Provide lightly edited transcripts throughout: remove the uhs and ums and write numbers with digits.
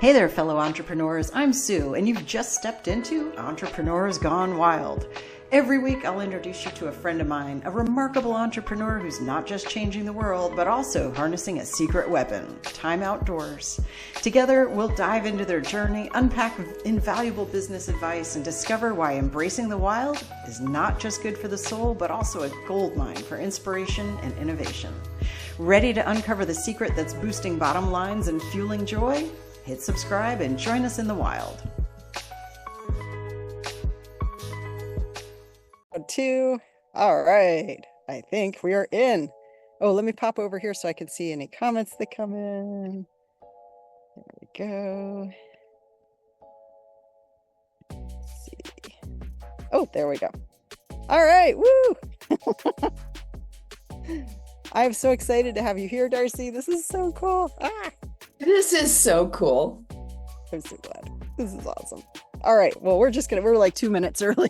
Hey there, fellow entrepreneurs. I'm Sue, and you've just stepped into Entrepreneurs Gone Wild. Every week, I'll introduce you to a friend of mine, a remarkable entrepreneur who's not just changing the world, but also harnessing a secret weapon, time outdoors. Together, we'll dive into their journey, unpack invaluable business advice, and discover why embracing the wild is not just good for the soul, but also a goldmine for inspiration and innovation. Ready to uncover the secret that's boosting bottom lines and fueling joy? Hit subscribe and join us in the wild. 1, 2. All right. I think we are in. Oh, let me pop over here so I can see any comments that come in. There we go. Let's see. Oh, there we go. All right. Woo! I'm so excited to have you here, Darcy. This is so cool. This is so cool. I'm so glad. This is awesome. All right. Well, we're like 2 minutes early.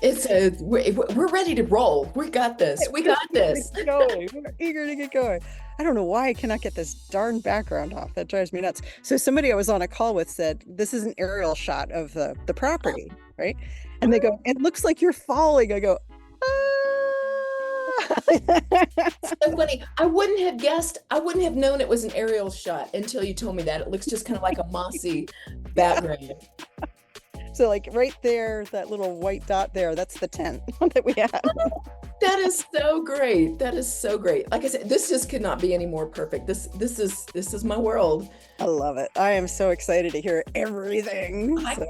We're ready to roll. We got this. We got this. We're eager to get going. I don't know why I cannot get this darn background off. That drives me nuts. So somebody I was on a call with said, this is an aerial shot of the property, right? And they go, it looks like you're falling. I go, So funny. I wouldn't have known it was an aerial shot until you told me that. It looks just kind of like a mossy background. So like right there, that little white dot there, that's the tent that we have. That is so great. That is so great. Like I said, this just could not be any more perfect. This is my world. I love it. I am so excited to hear everything. I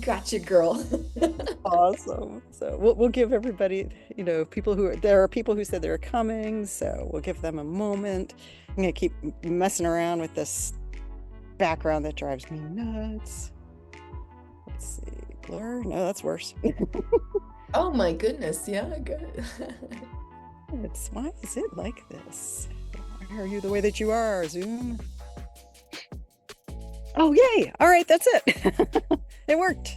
got you, girl. Awesome. So we'll give everybody, there are people who said they're coming, so we'll give them a moment. I'm gonna keep messing around with this background that drives me nuts. Let's see, blur. No, that's worse. Oh my goodness. Yeah, good. Why is it like this? Why are you the way that you are, Zoom? Oh, yay. All right, that's it. It worked.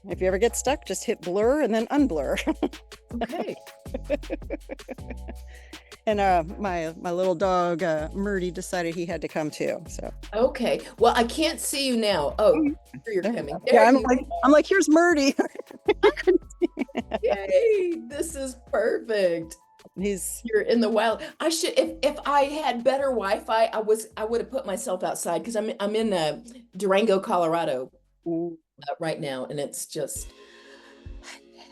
If you ever get stuck, just hit blur and then unblur. Okay. And my little dog, Murdy, decided he had to come too. So okay. Well, I can't see you now. Oh, you're coming. Yeah, I'm like, here's Murdy. Yay! This is perfect. You're in the wild. I should, if I had better Wi-Fi, I would have put myself outside because I'm in Durango, Colorado right now, and it's just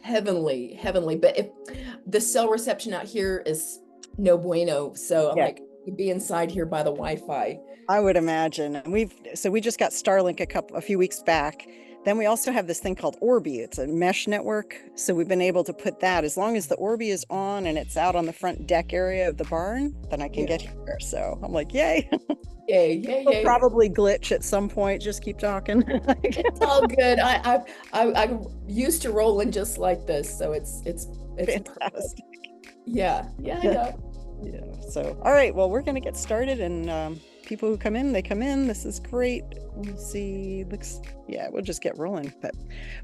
heavenly. But if the cell reception out here is no bueno, so I'm like, be inside here by the Wi-Fi. I would imagine. And we just got Starlink a few weeks back. Then we also have this thing called Orbi. It's a mesh network. So we've been able to put that, as long as the Orbi is on and it's out on the front deck area of the barn, then I can get here. So I'm like, yay. Yay. It'll probably glitch at some point. Just keep talking. It's all good. I'm used to rolling just like this. So it's fantastic. Perfect. Yeah, I know. Yeah. So, all right. Well, we're going to get started, and people who come in, they come in. This is great. Let's see. We'll just get rolling. But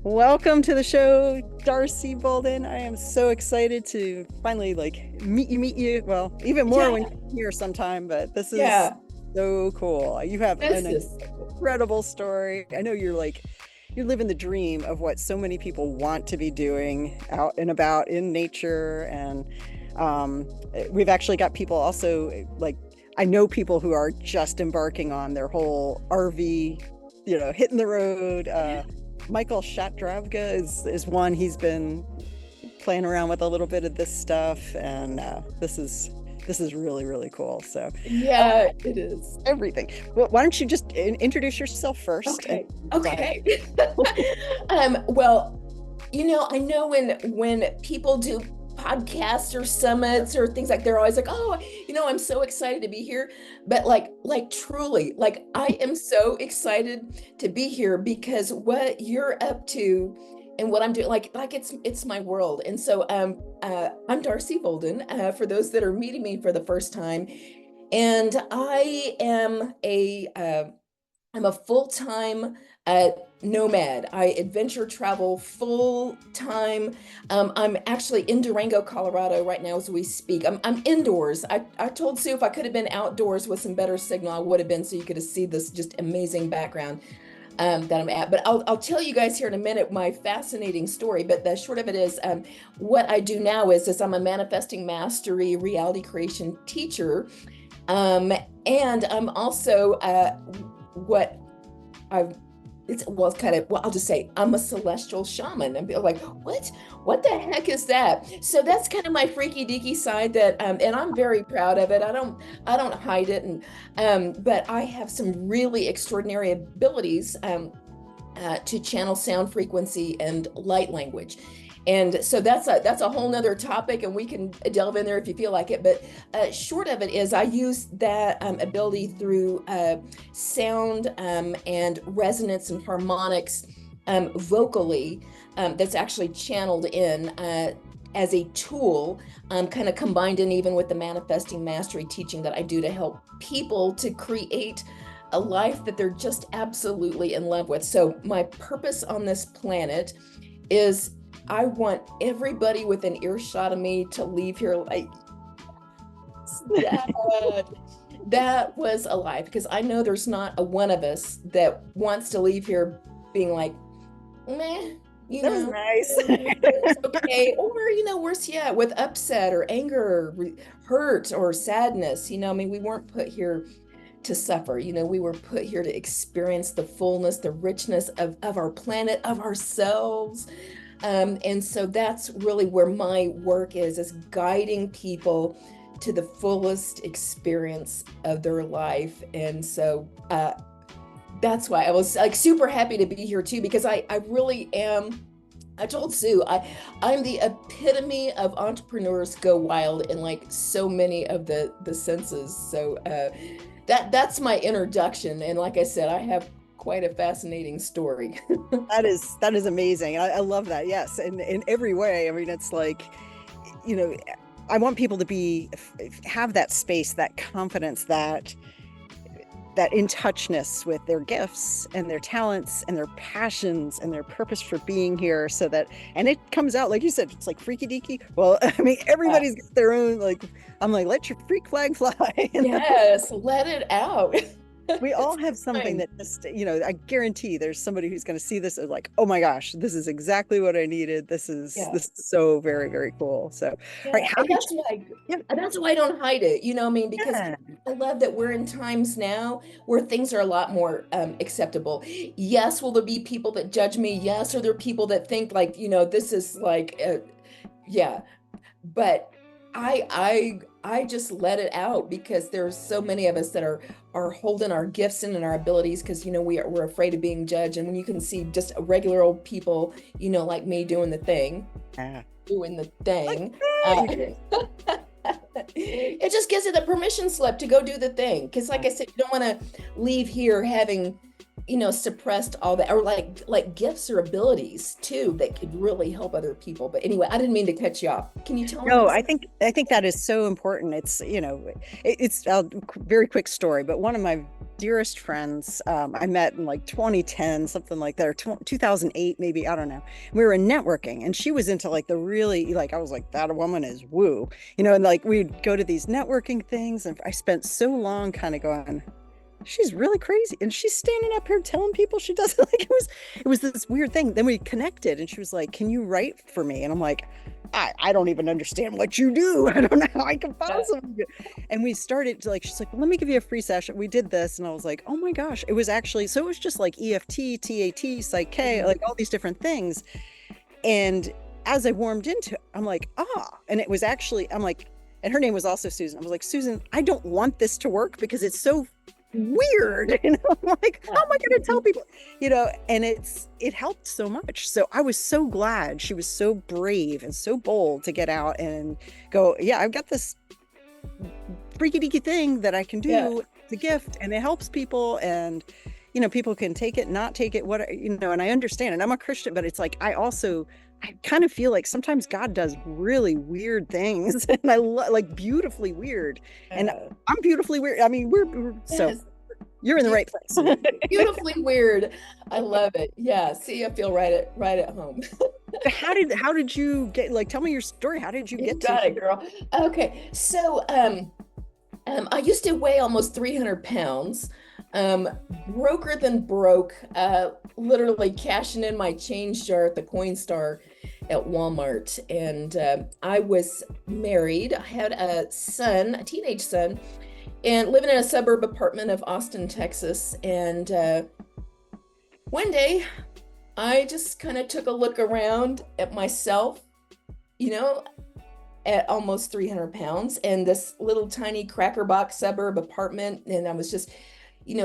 welcome to the show, Darcy Volden. I am so excited to finally meet you. Well, even more when you're here sometime. But this is so cool. You have an incredible story. I know you're living the dream of what so many people want to be doing out and about in nature. And we've actually got people also, I know people who are just embarking on their whole RV, hitting the road. Michael Shatravka is one. He's been playing around with a little bit of this stuff, and this is really, really cool. So yeah, it is everything. Well, why don't you just introduce yourself first? Okay. Well, I know when people do podcasts or summits or things they're always like, oh, I'm so excited to be here. But truly, I am so excited to be here because what you're up to and what I'm doing, it's my world. And so I'm Darcy Volden, for those that are meeting me for the first time. And I am I'm a full-time uh, nomad. I adventure travel full time. I'm actually in Durango, Colorado right now as we speak. I'm indoors. I told Sue if I could have been outdoors with some better signal, I would have been, so you could have seen this just amazing background that I'm at. But I'll tell you guys here in a minute my fascinating story. But the short of it is, what I do now is I'm a manifesting mastery reality creation teacher. Um, and I'm also what I've it's kind of, well, I'll just say I'm a celestial shaman. And be like, what the heck is that? So that's kind of my freaky deaky side that and I'm very proud of it. I don't hide it. And but I have some really extraordinary abilities to channel sound frequency and light language. And so that's a whole nother topic, and we can delve in there if you feel like it. But short of it is, I use that ability through sound and resonance and harmonics vocally, that's actually channeled in as a tool, kind of combined in even with the manifesting mastery teaching that I do to help people to create a life that they're just absolutely in love with. So my purpose on this planet is, I want everybody within earshot of me to leave here like, that, that was a life. Because I know there's not a one of us that wants to leave here being like, meh, That was nice. it's okay. Or, worse yet, with upset or anger, or hurt or sadness. I mean, we weren't put here to suffer. We were put here to experience the fullness, the richness of our planet, of ourselves. And so that's really where my work is guiding people to the fullest experience of their life. And so that's why I was like super happy to be here too, because I really am. I told Sue, I'm the epitome of entrepreneurs go wild in like so many of the senses. So that's my introduction. And like I said, I have quite a fascinating story. That is amazing. I love that. Yes. And in every way. I mean, it's like, I want people to have that space, that confidence, that in touchness with their gifts and their talents and their passions and their purpose for being here, so that, and it comes out, like you said, it's like freaky deaky. Well, I mean, everybody's got their own, like, I'm like, let your freak flag fly. Yes, let it out. We all have something that just, I guarantee there's somebody who's going to see this as like, oh my gosh, this is exactly what I needed. This is so very, very cool. So, right, how and that's why I don't hide it. I mean, because yeah. I love that we're in times now where things are a lot more acceptable. Yes, will there be people that judge me? Yes, are there people that think like, this is like, yeah, but I just let it out, because there's so many of us that are holding our gifts in and our abilities, because we're afraid of being judged. And when you can see just regular old people, like me doing the thing, it just gives it a permission slip to go do the thing. Because like I said, you don't want to leave here having suppressed all that, or like gifts or abilities too that could really help other people. But anyway, I didn't mean to cut you off. Can you tell me? No, I think that is so important. It's it's a very quick story, but one of my dearest friends, I met in like 2010, something like that, or 2008 maybe, I don't know. We were in networking, and she was into like the really, like, I was like, that woman is woo, and like we'd go to these networking things, and I spent so long kind of going, she's really crazy, and she's standing up here telling people she doesn't, like, it was this weird thing. Then we connected, and she was like, can you write for me? And I'm like, I don't even understand what you do. I don't know how I can possibly do. And we started to, like, she's like, well, let me give you a free session. We did this, and I was like, oh my gosh. It was actually, so it was just like EFT, TAT, Psych K, like all these different things. And as I warmed into it, I'm like, and it was actually, I'm like, and her name was also Susan. I was like, Susan, I don't want this to work because it's so weird. I'm like, how am I going to tell people, and it helped so much. So I was so glad she was so brave and so bold to get out and go, yeah, I've got this freaky deaky thing that I can do, the gift, and it helps people. And people can take it, not take it, and I understand, and I'm a Christian, but it's like, I kind of feel like sometimes God does really weird things, and I like beautifully weird, and I'm beautifully weird. I mean, we're so You're in the right place. Beautifully weird. I love it. Yeah. See, I feel right at home. How did you get, like, tell me your story. How did you You get to got it, girl. Okay. So, I used to weigh almost 300 pounds, broker than broke, literally cashing in my change jar at the Coinstar at Walmart. And I was married. I had a son, a teenage son, and living in a suburb apartment of Austin, Texas. And one day, I just kind of took a look around at myself, you know, at almost 300 pounds and this little tiny cracker box suburb apartment. And I was just,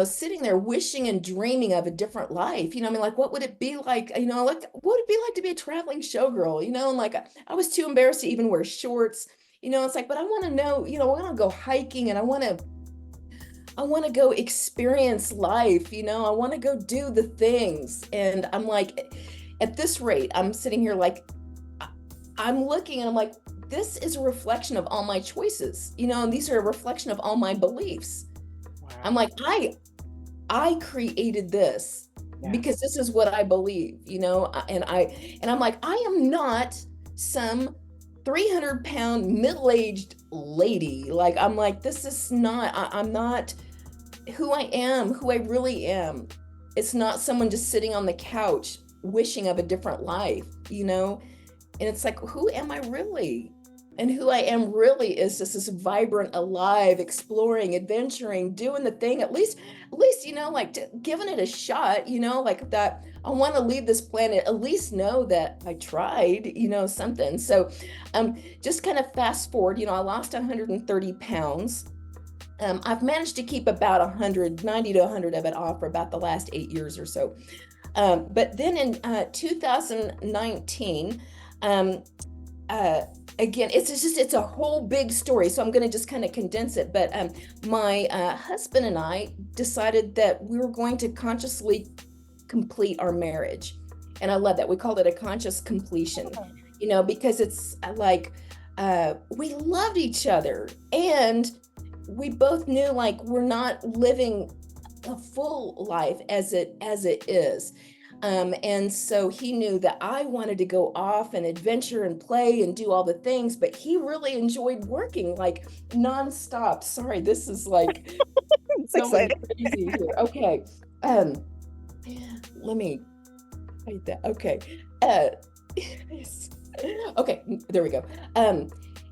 sitting there wishing and dreaming of a different life. I mean, like, what would it be like? Like, what would it be like to be a traveling showgirl? And like, I was too embarrassed to even wear shorts. It's like, but I want to know, I want to go hiking and I want to go experience life. I want to go do the things. And I'm like, at this rate, I'm sitting here like, I'm looking and I'm like, this is a reflection of all my choices, and these are a reflection of all my beliefs. Wow. I'm like, I created this because this is what I believe, and I'm like, I am not some 300-pound middle-aged lady. Like, I'm like, this is not, I'm not who I am, who I really am. It's not someone just sitting on the couch wishing of a different life, and it's like, who am I really? And who I am really is just this vibrant, alive, exploring, adventuring, doing the thing, at least, like giving it a shot, like that. I want to leave this planet, at least know that I tried, something. So just kind of fast forward, I lost 130 pounds. I've managed to keep about 190 to 100 of it off for about the last 8 years or so. But then in 2019, again, it's a whole big story, so I'm going to just kind of condense it. But my husband and I decided that we were going to consciously complete our marriage, and I love that we called it a conscious completion, because it's like we loved each other, and we both knew like we're not living a full life as it is. And so he knew that I wanted to go off and adventure and play and do all the things, but he really enjoyed working like nonstop. Sorry, this is like It's exciting. crazy here. Okay. Let me write that. Okay. Okay, there we go.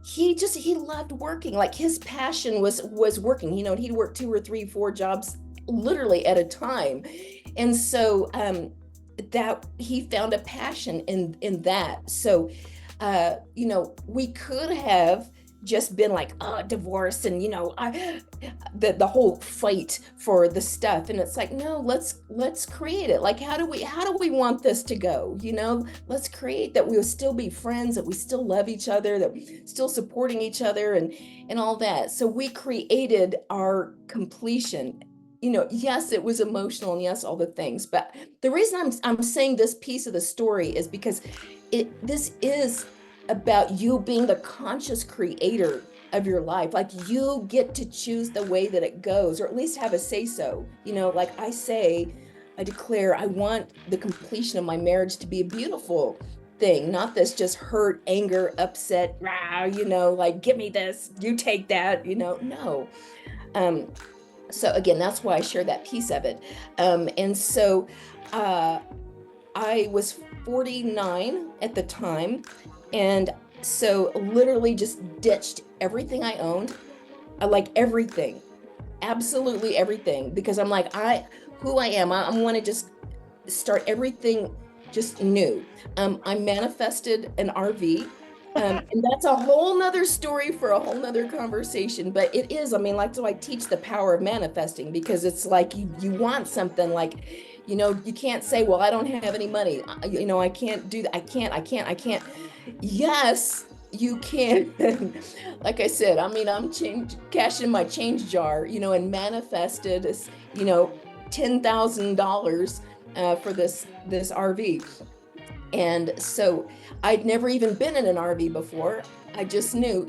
He loved working. Like, his passion was working. He'd work 2 or 3, 4 jobs literally at a time. And so that he found a passion in that. So we could have just been like, divorce and the whole fight for the stuff. And it's like, no, let's create it. Like, how do we want this to go? Let's create that we'll still be friends, that we still love each other, that we're still supporting each other and all that. So we created our completion. Yes, it was emotional, and yes, all the things. But the reason I'm saying this piece of the story is because this is about you being the conscious creator of your life. Like, you get to choose the way that it goes, or at least have a say so. Like I declare, I want the completion of my marriage to be a beautiful thing, not this just hurt, anger, upset, rah, like, give me this, you take that, no. So again, that's why I share that piece of it. And so I was 49 at the time. And so literally just ditched everything I owned. I like everything, absolutely everything, because I'm like, who I am, I want to just start everything just new. I manifested an RV. And that's a whole nother story for a whole nother conversation, but it is, I mean, like, so I teach the power of manifesting, because it's like, you want something, like, you can't say, well, I don't have any money. I can't do that. I can't. Yes, you can. Like I said, I mean, I'm cashing my change jar, and manifested, $10,000 for this RV. And so I'd never even been in an RV before. I just knew,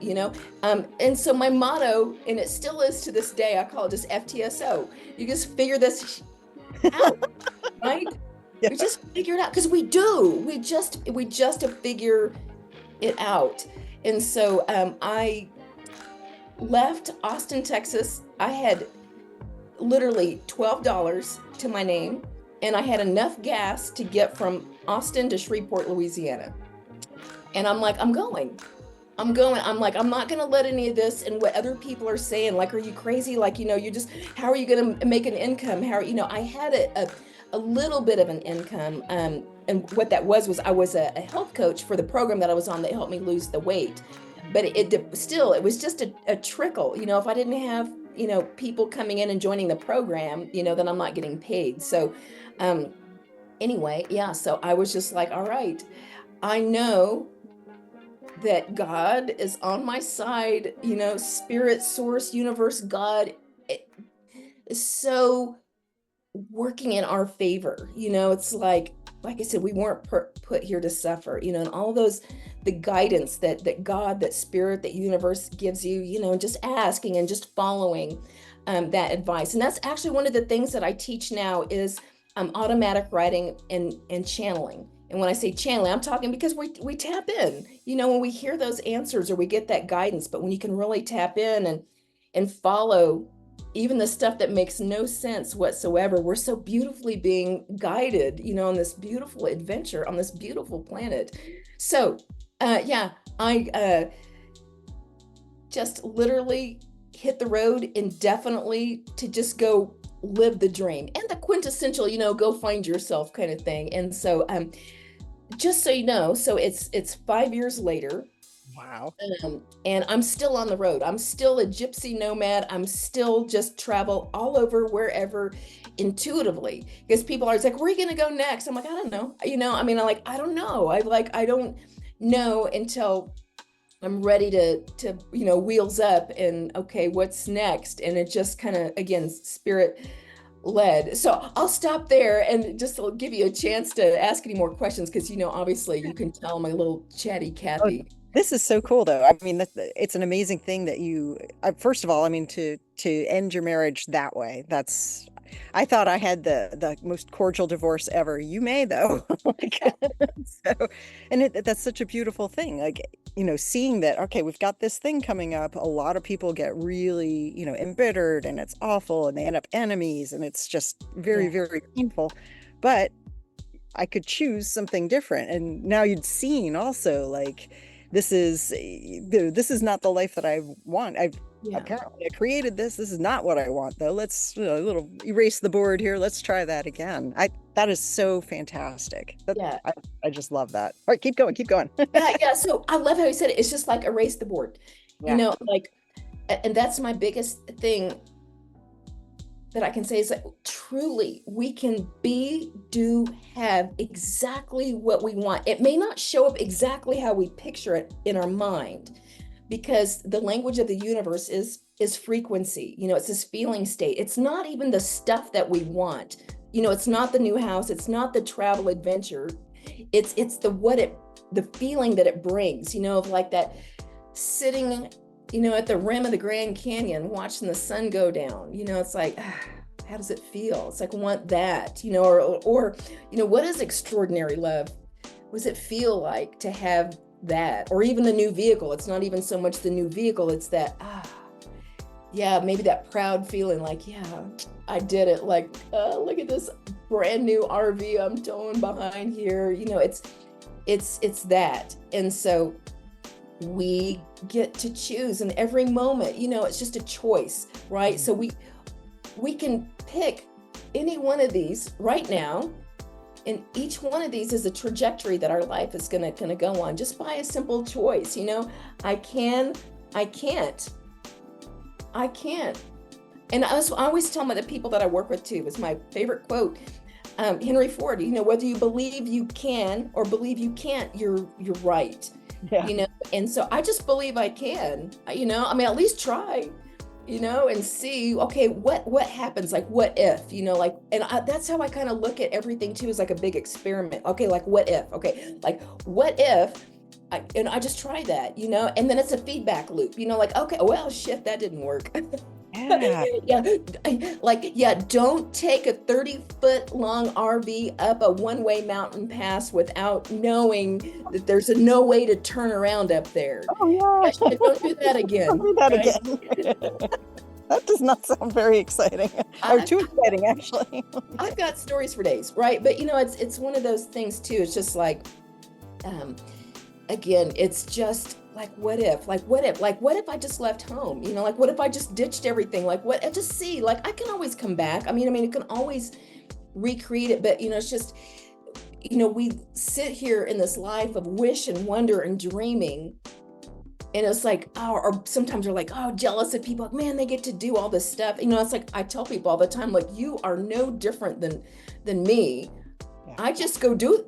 and so my motto, and it still is to this day, I call it just FTSO. You just figure this out, right? Yeah. We just figure it out because we do. We just figure it out. And so I left Austin, Texas. I had literally $12 to my name, and I had enough gas to get from Austin to Shreveport, Louisiana. And I'm like, I'm going. I'm going. I'm like, I'm not going to let any of this and what other people are saying. Like, are you crazy? Like, how are you going to make an income? I had a little bit of an income. And what that was I was a health coach for the program that I was on that helped me lose the weight. But it was just a trickle. If I didn't have, people coming in and joining the program, then I'm not getting paid. So, um, anyway, yeah. So I was just like, all right, I know that God is on my side, spirit, source, universe, God is so working in our favor. It's like I said, we weren't put here to suffer, and all those, the guidance that God, that spirit, that universe gives you, just asking and just following that advice. And that's actually one of the things that I teach now is automatic writing and channeling. And when I say channeling, I'm talking because we tap in, when we hear those answers or we get that guidance. But when you can really tap in and follow even the stuff that makes no sense whatsoever, we're so beautifully being guided, on this beautiful adventure on this beautiful planet. So, yeah, I just literally hit the road indefinitely to just go live the dream and the quintessential, go find yourself kind of thing. And so, just so you know, so it's 5 years later. Wow. And I'm still on the road. I'm still a gypsy nomad. I'm still just travel all over, wherever, intuitively. Because people are like, where are you going to go next? I'm like, I don't know. I don't know. I don't know until I'm ready to wheels up and okay, what's next? And it just kind of, again, spirit led. So I'll stop there and just give you a chance to ask any more questions because obviously you can tell I'm a little chatty Oh, Cathy. this is so cool, though. I mean, it's an amazing thing that you, first of all, I mean, to end your marriage that way. I thought I had the most cordial divorce ever. You may, though. Like, so, and that's such a beautiful thing. Like, seeing that, okay, we've got this thing coming up. A lot of people get really, embittered, and it's awful, and they end up enemies, and it's just very, Yeah. very painful. But I could choose something different. And now you'd seen also like this is not the life that I want. I've Yeah. apparently I created this. This is not what I want though. Let's a little erase the board here. Let's try that again. I That is so fantastic. Yeah. I just love that. All right, keep going, keep going. Yeah. Yeah. So I love how you said it. It's just like erase the board, Yeah. like, and that's my biggest thing that I can say is that truly we can do, have exactly what we want. It may not show up exactly how we picture it in our mind because the language of the universe is frequency. It's this feeling state. It's not even the stuff that we want. It's not the new house, it's not the travel adventure. It's the feeling that it brings, of like that sitting at the rim of the Grand Canyon, watching the sun go down. It's like, how does it feel? It's like, want that, or, what is extraordinary love? What does it feel like to have that? Or even the new vehicle. It's not even so much the new vehicle. It's that, yeah, maybe that proud feeling like, yeah, I did it. Like, look at this brand new RV I'm towing behind here. It's that. And so we get to choose in every moment. It's just a choice, right? So we can pick any one of these right now, and each one of these is a trajectory that our life is gonna go on just by a simple choice. I can, I can't, I can't. And I always tell the people that I work with too, is my favorite quote, Henry Ford, whether you believe you can or believe you can't, you're right. Yeah. And so I just believe I can, at least try, and see, okay, what happens? Like, what if, like, and that's how I kind of look at everything too, is like a big experiment. Okay, like, what if? Okay, like, what if? And I just try that, and then it's a feedback loop, like, okay, well, shit, that didn't work. Yeah. Yeah, like, yeah, don't take a 30-foot long RV up a one-way mountain pass without knowing that there's no way to turn around up there. Oh, yeah. Don't do that Don't again, do that right? again. That does not sound very exciting, or I, too exciting, actually. I've got stories for days, right? But it's one of those things too. It's just like, um, again, it's just like, what if I just left home? Like, what if I just ditched everything? Like, what? Just see, like, I can always come back. I mean, it can always recreate it, but it's just, we sit here in this life of wish and wonder and dreaming. And it's like, oh, or sometimes you're like, oh, jealous of people. Like, man, they get to do all this stuff. It's like I tell people all the time, like, you are no different than me. Yeah. I just go do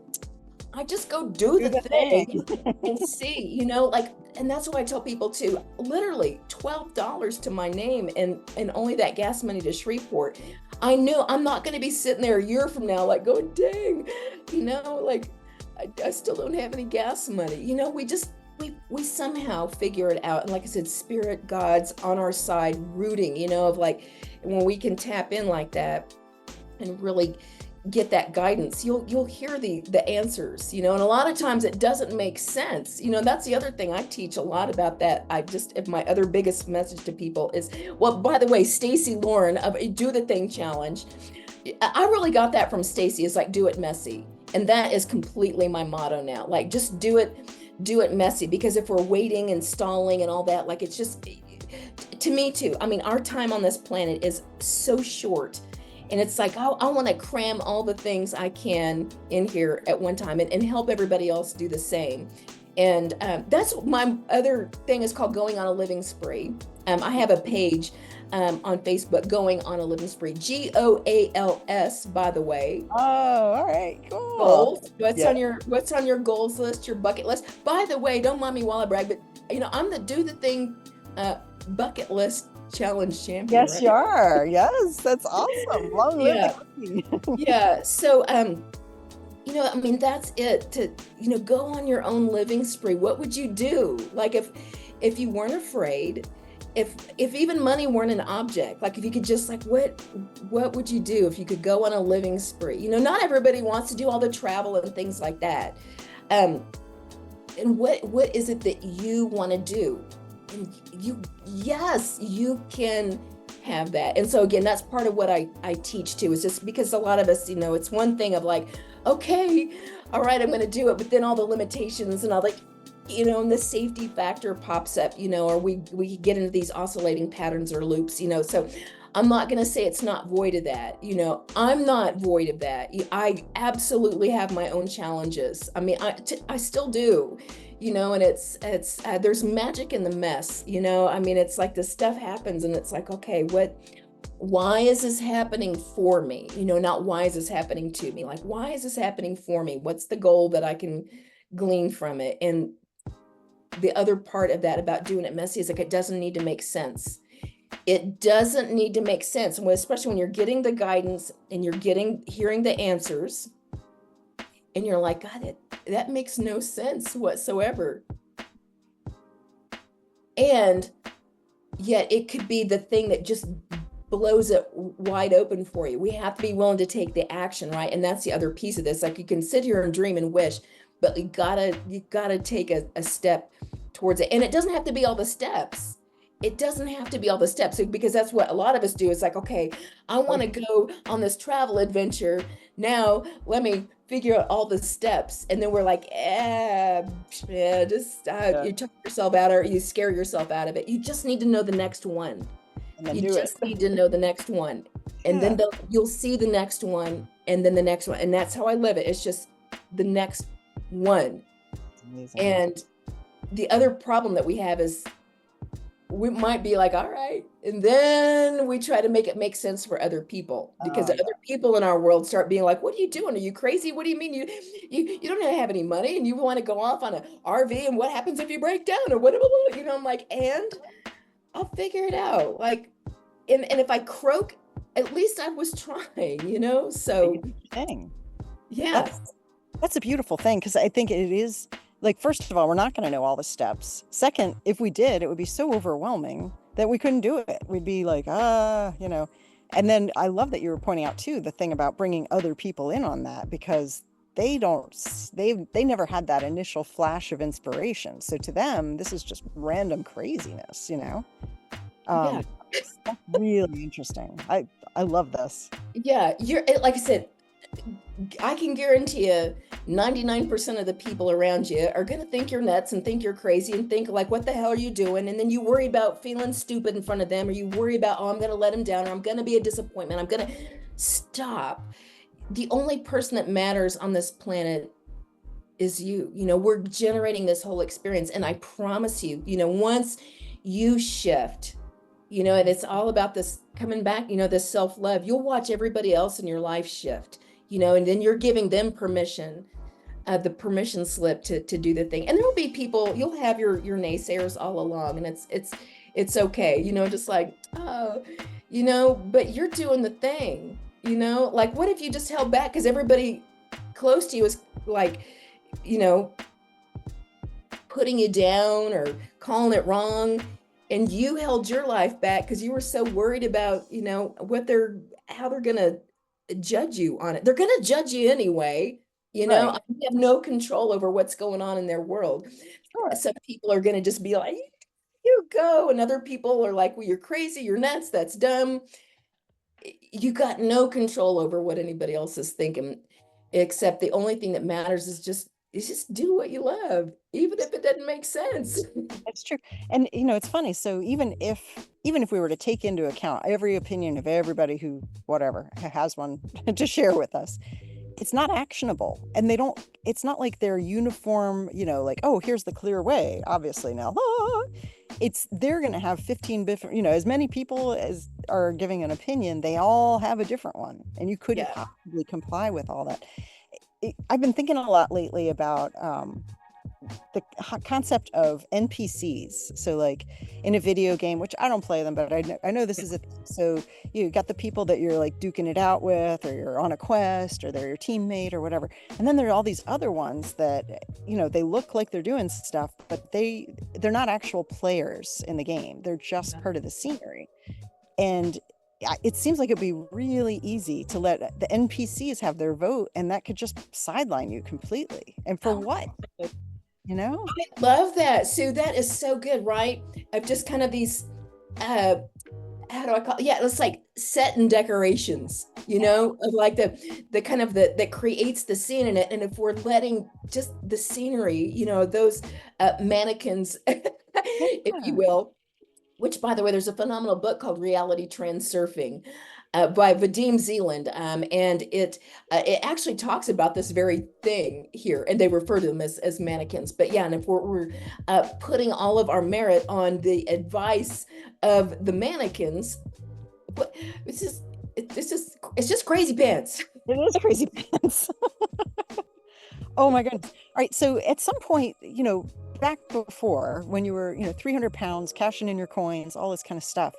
the thing and see, like, and that's why I tell people to literally $12 to my name and only that gas money to Shreveport. I know I'm not going to be sitting there a year from now, like going, dang, like I still don't have any gas money. We somehow figure it out. And like I said, spirit, God's on our side, rooting, of like, when we can tap in like that and really get that guidance, you'll hear the answers, and a lot of times it doesn't make sense. That's the other thing I teach a lot about that. If my other biggest message to people is, well, by the way, Stacy Lauren of Do the Thing Challenge, I really got that from Stacy. It's like, do it messy. And that is completely my motto now. Like, just do it messy, because if we're waiting and stalling and all that, like, it's just, to me too, I mean, our time on this planet is so short. And it's like, I want to cram all the things I can in here at one time and help everybody else do the same. And that's my other thing, is called Going on a Living Spree. I have a page on Facebook, Going on a Living Spree, GOALS, by the way. Oh, all right, cool. Goals. What's on your goals list, your bucket list? By the way, don't mind me while I brag, but I'm the Do the Thing bucket list challenge champion. Yes, right? you are. Yes, that's awesome. Long live the queen. Yeah. So I mean, that's it. To go on your own living spree. What would you do? Like, if you weren't afraid, if even money weren't an object, like, if you could just, like, what would you do if you could go on a living spree? Not everybody wants to do all the travel and things like that. And what is it that you want to do? And you can have that. And so again, that's part of what I teach too, is just because a lot of us, it's one thing of like, okay, all right, I'm going to do it. But then all the limitations and all, like, and the safety factor pops up, or we get into these oscillating patterns or loops, so I'm not going to say it's not void of that. I'm not void of that. I absolutely have my own challenges. I mean, I still do, and it's there's magic in the mess, I mean, it's like this stuff happens and it's like, okay, why is this happening for me? Not why is this happening to me? Like, why is this happening for me? What's the goal that I can glean from it? And the other part of that about doing it messy is, like, it doesn't need to make sense. It doesn't need to make sense, especially when you're getting the guidance and you're hearing the answers, and you're like, God, that makes no sense whatsoever. And yet it could be the thing that just blows it wide open for you. We have to be willing to take the action, right? And that's the other piece of this. Like, you can sit here and dream and wish, but you gotta take a step towards it. And it doesn't have to be all the steps. It doesn't have to be all the steps, because that's what a lot of us do. It's like, okay, I want to go on this travel adventure. Now let me figure out all the steps. And then we're like, you talk yourself out, or you scare yourself out of it. You just need to know the next one. You just need to know the next one. And then you'll see the next one, and then the next one. And that's how I live it. It's just the next one. Amazing. And the other problem that we have is, we might be like, all right, and then we try to make it make sense for other people, because other people in our world start being like, what are you doing? Are you crazy? What do you mean you don't have any money and you want to go off on an RV, and what happens if you break down, or what? I'm like, and I'll figure it out. Like, and if I croak, at least I was trying, you know? You So did your thing. yeah, That's a beautiful thing because I think it is like, first of all, we're not going to know all the steps. Second, if we did, it would be so overwhelming that we couldn't do it. We'd be like, And then I love that you were pointing out too the thing about bringing other people in on that because they don't, they never had that initial flash of inspiration. So to them, this is just random craziness, you know? yeah, That's really interesting. I love this. yeah. You're like I said, I can guarantee you 99% of the people around you are going to think you're nuts and think you're crazy and think like, what the hell are you doing? And then you worry about feeling stupid in front of them, or you worry about, oh, I'm going to let them down, or I'm going to be a disappointment. I'm going to stop. The only person that matters on this planet is you. You know, we're generating this whole experience. And I promise you, you know, once you shift, you know, and it's all about this coming back, you know, this self-love, you'll watch everybody else in your life shift, you know, and then you're giving them permission, the permission slip to do the thing. And there'll be people, you'll have your naysayers all along, and it's okay, you know, just like, oh, you know, but you're doing the thing, you know, like what if you just held back because everybody close to you is like, you know, putting you down or calling it wrong, and you held your life back because you were so worried about, you know, how they're gonna judge you on it. They're gonna judge you anyway, you know. Right. You have no control over what's going on in their world. Sure. Some people are gonna just be like, you go, and other people are like, well, you're crazy, you're nuts, that's dumb. You got no control over what anybody else is thinking, except the only thing that matters is just do what you love, even if it doesn't make sense. It's true. And you know, it's funny. So even if we were to take into account every opinion of everybody who whatever has one to share with us, it's not actionable. And they don't it's not like they're uniform, you know, like, oh, here's the clear way, obviously now. It's they're going to have 15 different, you know, as many people as are giving an opinion, they all have a different one. And you couldn't Yeah. possibly comply with all that. I've been thinking a lot lately about the concept of NPCs. So, like in a video game, which I don't play them, but I know this is a so you got the people that you're like duking it out with, or you're on a quest, or they're your teammate, or whatever. And then there are all these other ones that you know they look like they're doing stuff, but they're not actual players in the game. They're just Yeah. part of the scenery. And it seems like it'd be really easy to let the NPCs have their vote, and that could just sideline you completely. And for Oh, what? You know? love that. Sue, that is so good, right? Of just kind of these uh how do I call it? Yeah, it's like set and decorations, you know, of like the kind of the that creates the scene in it. And if we're letting just the scenery, you know, those mannequins, if you Yeah. will, which by the way, there's a phenomenal book called Reality Transurfing by Vadim Zealand, and it actually talks about this very thing here, and they refer to them as mannequins. But yeah, and if we're putting all of our merit on the advice of the mannequins, but it's just crazy pants. It is crazy pants. Oh my goodness. All right. So at some point, you know, back before when you were, you know, 300 pounds, cashing in your coins, all this kind of stuff,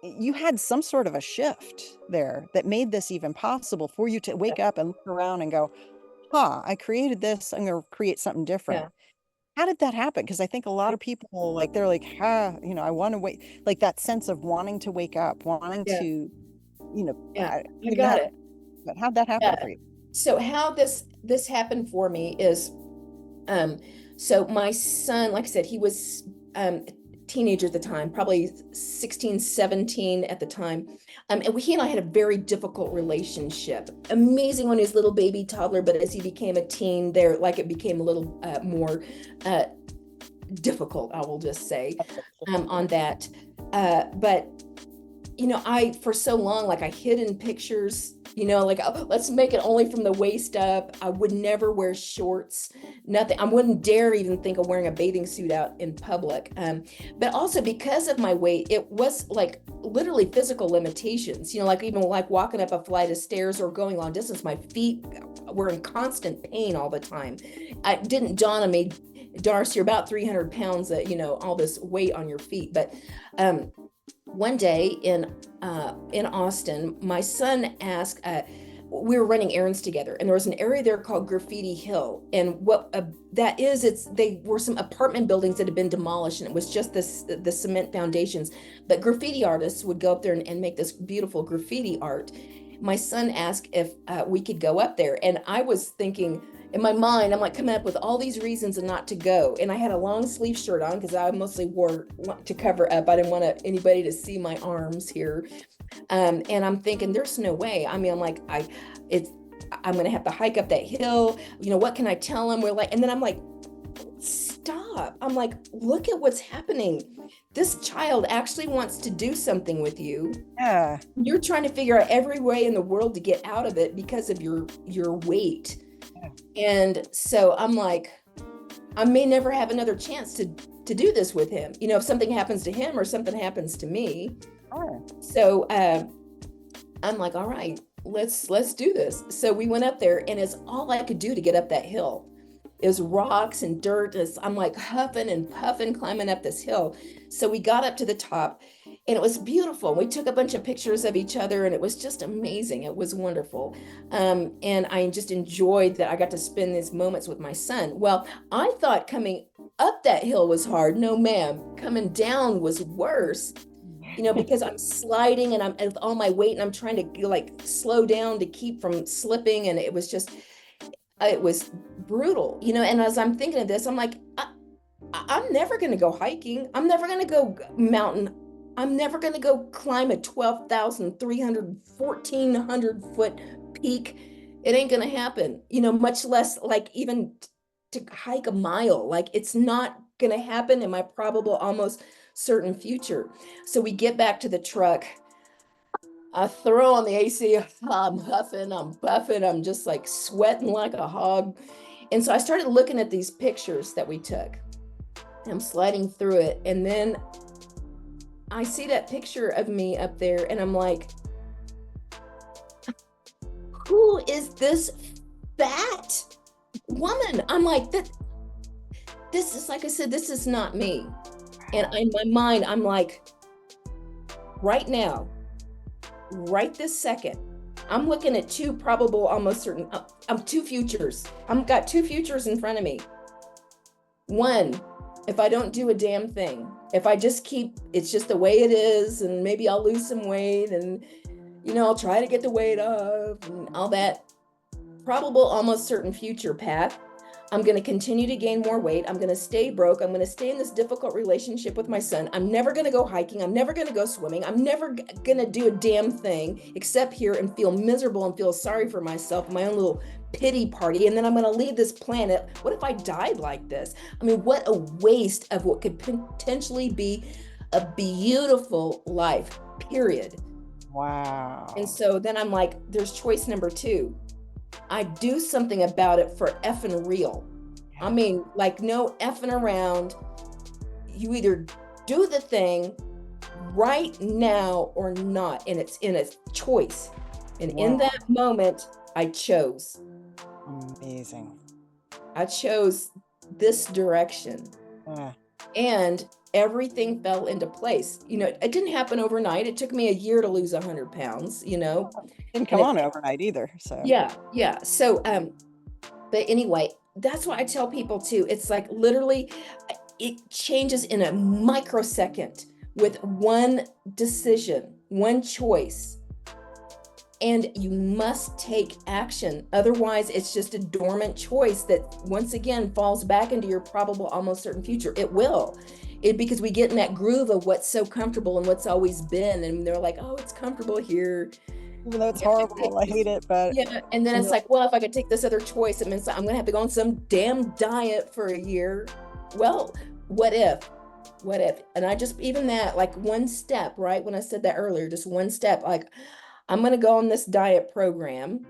you had some sort of a shift there that made this even possible for you to wake up and look around and go, huh, I created this. I'm going to create something different. Yeah, How did that happen? Because I think a lot of people, like, they're like, you know, I want to wait, like that sense of wanting to wake up, wanting yeah, to, you know, yeah. I I don't even know got how, it. but how'd that happen Yeah. for you? So how this happened for me is Um, so my son, like I said, he was a teenager at the time, probably 16, 17 at the time. And he and I had a very difficult relationship. Amazing when he was little baby toddler, but as he became a teen, there like it became a little more uh, difficult, I will just say, That's shifted, yeah. on that. But you know, I for so long, like I hid in pictures, you know, like oh, let's make it only from the waist up. I would never wear shorts, nothing. I wouldn't dare even think of wearing a bathing suit out in public. But also because of my weight, it was like literally physical limitations, you know, like even like walking up a flight of stairs or going long distance, my feet were in constant pain all the time. It didn't dawn on me Darcy, you're about 300 pounds, all this weight on your feet. But one day in Austin, my son asked, we were running errands together, and there was an area there called Graffiti Hill. And what that is, they were some apartment buildings that had been demolished, and it was just the cement foundations. But graffiti artists would go up there and make this beautiful graffiti art. My son asked if we could go up there, and I was thinking in my mind, I'm like coming up with all these reasons not to go. And I had a long sleeve shirt on because I mostly wore to cover up. I didn't want anybody to see my arms here. And I'm thinking, there's no way. I mean, I'm like, I'm going to have to hike up that hill. What can I tell him? And then I'm like, stop. I'm like, look at what's happening. This child actually wants to do something with you. Yeah. You're trying to figure out every way in the world to get out of it because of your weight. Yeah. And so I'm like, I may never have another chance to do this with him. If something happens to him or something happens to me. Oh. So I'm like, all right, let's do this. So we went up there, and it's all I could do to get up that hill. It was rocks and dirt. I'm like huffing and puffing, climbing up this hill. So we got up to the top, and it was beautiful. We took a bunch of pictures of each other, and it was just amazing. It was wonderful. And I just enjoyed that I got to spend these moments with my son. Well, I thought coming up that hill was hard. No, ma'am. Coming down was worse. Because I'm sliding and I'm with all my weight, and I'm trying to like slow down to keep from slipping. And it was brutal, and as I'm thinking of this, I'm like, I'm never going to go hiking. I'm never going to go mountain. I'm never going to go climb a 12,300, 1,400 foot peak. It ain't going to happen, much less like even to hike a mile. Like, it's not going to happen in my probable, almost certain future. So we get back to the truck. I throw on the AC. I'm huffing, I'm buffing, I'm just like sweating like a hog. And so I started looking at these pictures that we took. I'm sliding through it. And then I see that picture of me up there, and I'm like, who is this fat woman? I'm like, this is, like I said, this is not me. And in my mind, I'm like, right now, right this second, I'm looking at two probable, almost certain, two futures. I've got two futures in front of me. One, if I don't do a damn thing, if I just keep, it's just the way it is, and maybe I'll lose some weight, and, I'll try to get the weight off and all that, probable, almost certain future path. I'm going to continue to gain more weight. I'm going to stay broke. I'm going to stay in this difficult relationship with my son. I'm never going to go hiking. I'm never going to go swimming. I'm never going to do a damn thing except here and feel miserable and feel sorry for myself, my own little pity party. And then I'm going to leave this planet. What if I died like this? I mean, what a waste of what could potentially be a beautiful life, period. Wow. And so then I'm like, there's choice number two. I do something about it for effing real. I mean, like, no effing around. You either do the thing right now or not. And it's in a choice. And wow. In that moment, I chose. Amazing. I chose this direction. Yeah. And everything fell into place. It didn't happen overnight. It took me a year to lose 100 pounds, Didn't come on overnight either. So yeah. So, but anyway, that's why I tell people too, it's like literally it changes in a microsecond with one decision, one choice. And you must take action. Otherwise, it's just a dormant choice that once again falls back into your probable, almost certain future. It will. Because we get in that groove of what's so comfortable and what's always been. And they're like, oh, it's comfortable here. Even though it's horrible, I hate it. But yeah. And then it's like, well, if I could take this other choice, it means I'm going to have to go on some damn diet for a year. Well, what if? And I just, even that, like one step, right? When I said that earlier, just one step, like, I'm going to go on this diet program,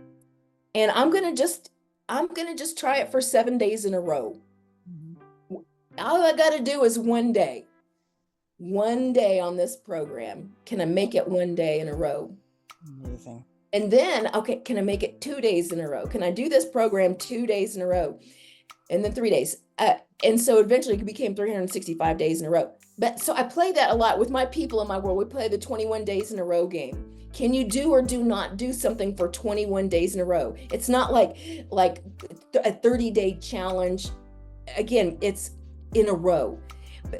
and I'm going to just try it for 7 days in a row. Mm-hmm. All I got to do is one day on this program. Can I make it 1 day in a row? Amazing. And then, okay, can I make it 2 days in a row? Can I do this program 2 days in a row? and then 3 days. And so eventually it became 365 days in a row. But so I play that a lot with my people in my world. We play the 21 days in a row game. Can you do or do not do something for 21 days in a row? It's not like a 30-day challenge. Again, it's in a row.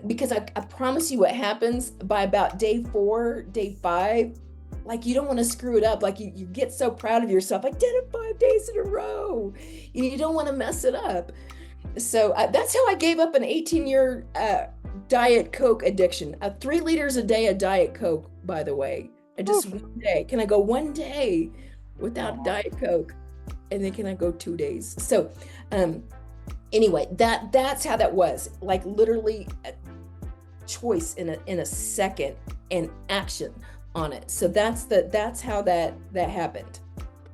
Because I promise you what happens by about day 4, day 5, like you don't want to screw it up. Like you get so proud of yourself. I did it 5 days in a row. You don't want to mess it up. So that's how I gave up an 18-year Diet Coke addiction. 3 liters a day of Diet Coke, by the way. I just one day. Can I go one day without Diet Coke? And then can I go 2 days? So anyway, that's how that was. Like literally a choice in a second and action on it. So that's how that happened.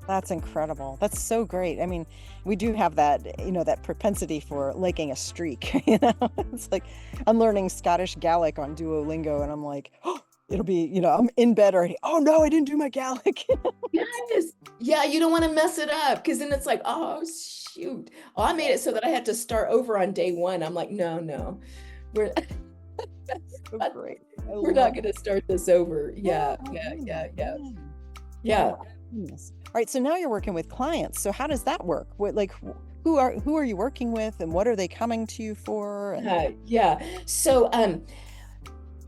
That's incredible. That's so great. I mean, we do have that, that propensity for liking a streak, It's like I'm learning Scottish Gaelic on Duolingo and I'm like, oh, it'll be, I'm in bed already. Oh no, I didn't do my Gaelic. Yes. Yeah, you don't want to mess it up because then it's like, oh shoot. Oh, I made it so that I had to start over on day 1. I'm like, no. We're so great. We're not going to start this over. Yeah. All right, so now you're working with clients. So how does that work? Who are you working with, and what are they coming to you for? Yeah. So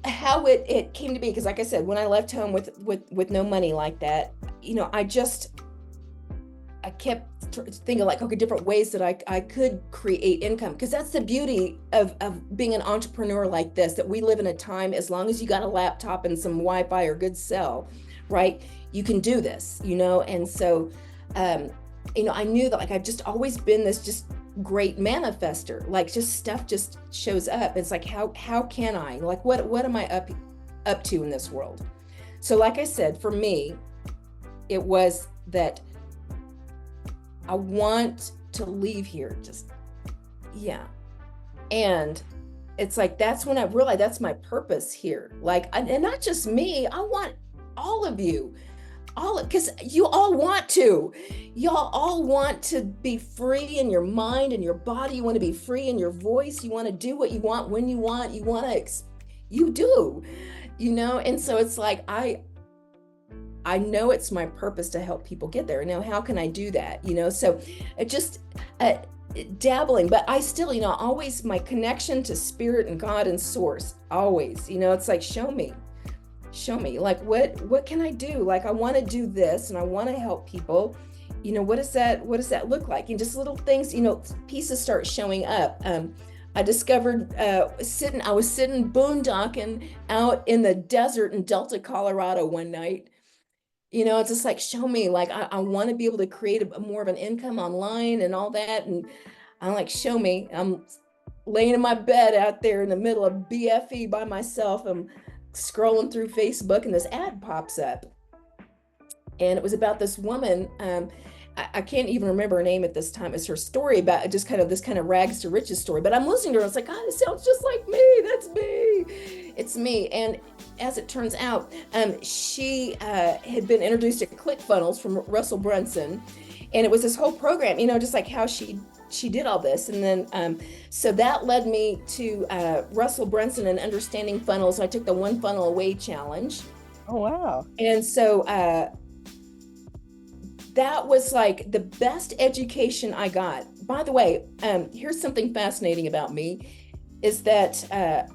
how it came to be, because like I said, when I left home with no money like that, I kept thinking like, okay, different ways that I could create income, because that's the beauty of being an entrepreneur like this, that we live in a time, as long as you got a laptop and some Wi-Fi or good cell, right? You can do this, and so, I knew that like I've just always been this just great manifester, like just stuff just shows up. It's like, how can I, like, what am I up to in this world? So like I said, for me, it was that I want to leave here, and it's like, that's when I realized that's my purpose here. Like, and not just me, I want all of you, because y'all all want to be free in your mind and your body. You want to be free in your voice. You want to do what you want when you want. You do, and so it's like, I know it's my purpose to help people get there. Now, how can I do that? So it just dabbling, but I still, always my connection to spirit and God and source, always, it's like, show me, like, what can I do? Like, I want to do this and I want to help people. What does that look like? And just little things, pieces start showing up. I discovered I was sitting boondocking out in the desert in Delta, Colorado one night. It's just like, show me, like, I want to be able to create more of an income online and all that. And I'm like, show me. I'm laying in my bed out there in the middle of BFE by myself. I'm scrolling through Facebook and this ad pops up. And it was about this woman. I can't even remember her name at this time. It's her story about just this kind of rags to riches story. But I'm listening to her. And it's like, God, it sounds just like me. That's me. It's me. And as it turns out, she had been introduced to ClickFunnels from Russell Brunson. And it was this whole program, just like how she did all this. And then, so that led me to Russell Brunson and understanding funnels. I took the One Funnel Away challenge. Oh, wow. And so that was like the best education I got. By the way, here's something fascinating about me, is that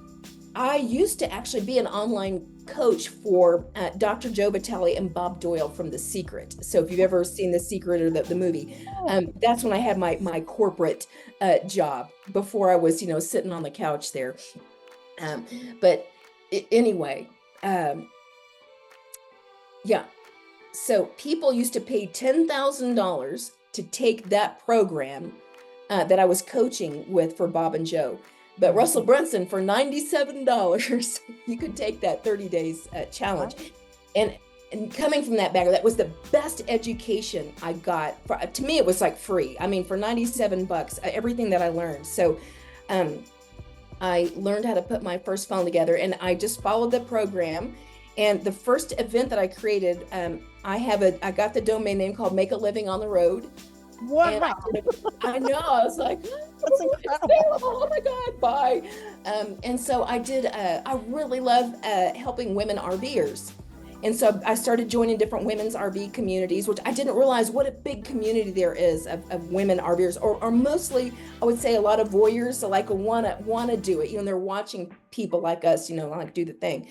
I used to actually be an online coach for Dr. Joe Vitale and Bob Doyle from The Secret. So if you've ever seen The Secret or the movie, that's when I had my corporate job before I was, sitting on the couch there. But anyway, yeah. So people used to pay $10,000 to take that program that I was coaching with for Bob and Joe. But Russell Brunson, for $97, you could take that 30 days challenge. And coming from that background, that was the best education I got. To me, it was like free. I mean, for $97, everything that I learned. So I learned how to put my first funnel together, and I just followed the program. And the first event that I created, I got the domain name called Make a Living on the Road. And Wow. I know, I was like, That's it's incredible. terrible. Oh my God, bye. And so I really love helping women RVers. And so I started joining different women's RV communities, which I didn't realize what a big community there is of women RVers, or mostly, I would say, a lot of voyeurs, so like wanna do it. They're watching people like us, like do the thing.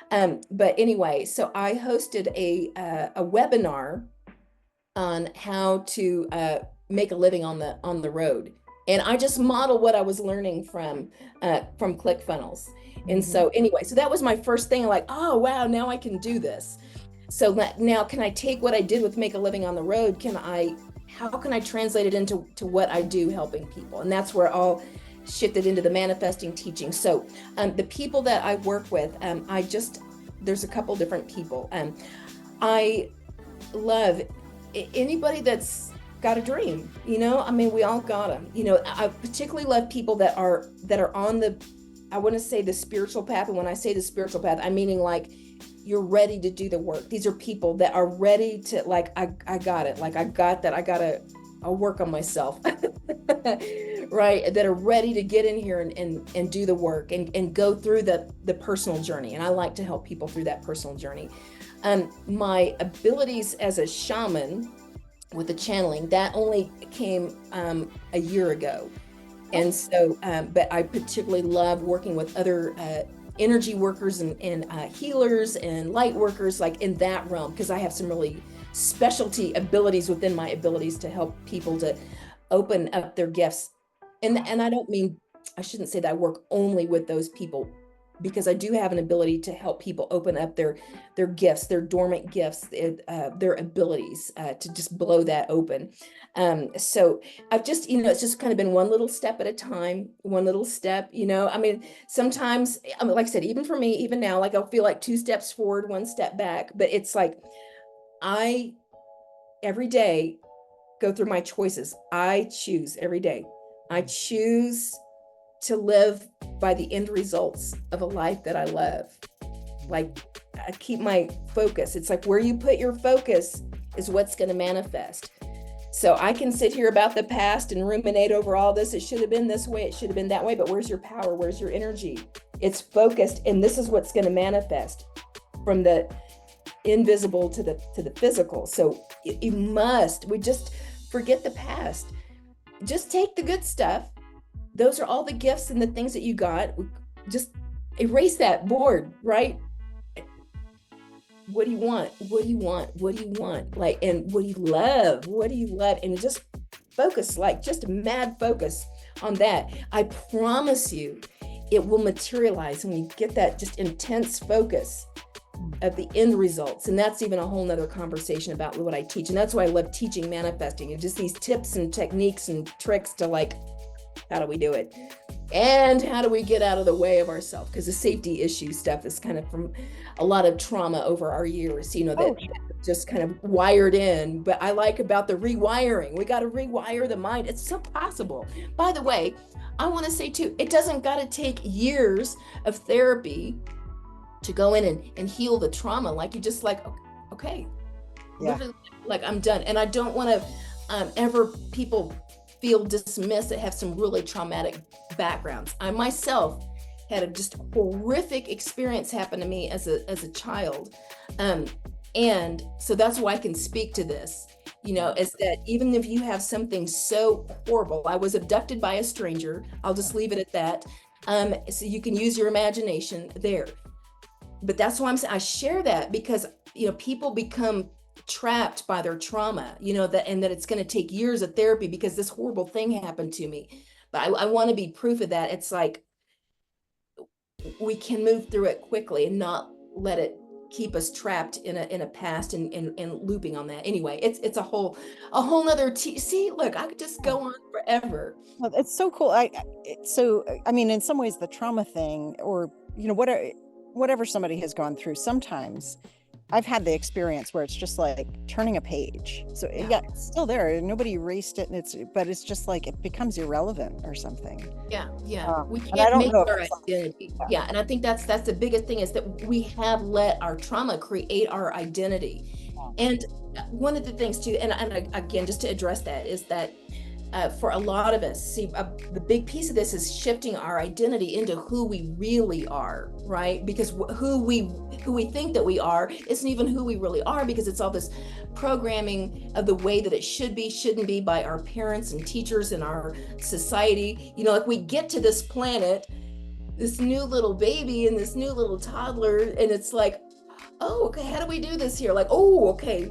But anyway, so I hosted a webinar on how to make a living on the road, and I just modeled what I was learning from ClickFunnels. And Mhm. so anyway, so that was my first thing, like, oh wow, now I can do this. So now can I take what I did with make a living on the road? How can I translate it into what I do helping people? And that's where it all shifted into the manifesting teaching. So the people that I work with, there's a couple different people. I love anybody that's got a dream. I mean, we all got them. I particularly love people that are on I want to say the spiritual path. And when I say the spiritual path, I'm meaning like you're ready to do the work. These are people that are ready to, like, I got it. Like, I got that. I'll work on myself. Right. That are ready to get in here and do the work and go through the personal journey. And I like to help people through that personal journey. My abilities as a shaman with the channeling, that only came a year ago. And so, but I particularly love working with other energy workers and healers and light workers, like in that realm, because I have some really specialty abilities within my abilities to help people to open up their gifts. And I shouldn't say that I work only with those people, because I do have an ability to help people open up their gifts, their dormant gifts, their abilities to just blow that open. So I've just, it's just kind of been one little step at a time, one little step. I mean, sometimes, like I said, even for me, even now, like I'll feel like 2 steps forward, 1 step back, but it's like I every day go through my choices. I choose every day. I choose to live by the end results of a life that I love. Like, I keep my focus. It's like where you put your focus is what's going to manifest. So I can sit here about the past and ruminate over all this. It should have been this way. It should have been that way. But where's your power? Where's your energy? It's focused. And this is what's going to manifest from the invisible to the physical. So we just forget the past. Just take the good stuff. Those are all the gifts and the things that you got. Just erase that board, right? What do you want? What do you want? What do you want? Like, and what do you love? What do you love? And just focus, like just mad focus on that. I promise you, it will materialize when you get that just intense focus of the end results. And that's even a whole nother conversation about what I teach. And that's why I love teaching manifesting, and just these tips and techniques and tricks to, like, how do we do it? And how do we get out of the way of ourselves? Because the safety issue stuff is kind of from a lot of trauma over our years, that just kind of wired in. But I like about the rewiring. We got to rewire the mind. It's so possible. By the way, I want to say too, it doesn't got to take years of therapy to go in and heal the trauma. Like, you just like, okay, Yeah. like I'm done. And I don't want to ever people feel dismissed that have some really traumatic backgrounds. I myself had a just horrific experience happen to me as a child. And so that's why I can speak to this, is that even if you have something so horrible, I was abducted by a stranger. I'll just leave it at that. So you can use your imagination there. But that's why I share that, because, people become trapped by their trauma, that it's going to take years of therapy because this horrible thing happened to me. But I want to be proof of that. It's like we can move through it quickly and not let it keep us trapped in a past and looping on that. Anyway, it's a whole nother see, look, I could just go on forever. Well, it's so cool. I mean, in some ways, the trauma thing, or whatever somebody has gone through, sometimes I've had the experience where it's just like turning a page. So yeah, it's still there. Nobody erased it, but it's just like it becomes irrelevant or something. Yeah. We and I can't don't make know if our it's identity. Yeah, and I think that's the biggest thing, is that we have let our trauma create our identity. And one of the things too, and again, just to address that, is that for a lot of us, see, the big piece of this is shifting our identity into who we really are, right? Because who we think that we are isn't even who we really are, because it's all this programming of the way that it should be, shouldn't be, by our parents and teachers and our society. You know, like we get to this planet, this new little baby and this new little toddler, and it's like, oh, okay, how do we do this here? Like, oh, okay,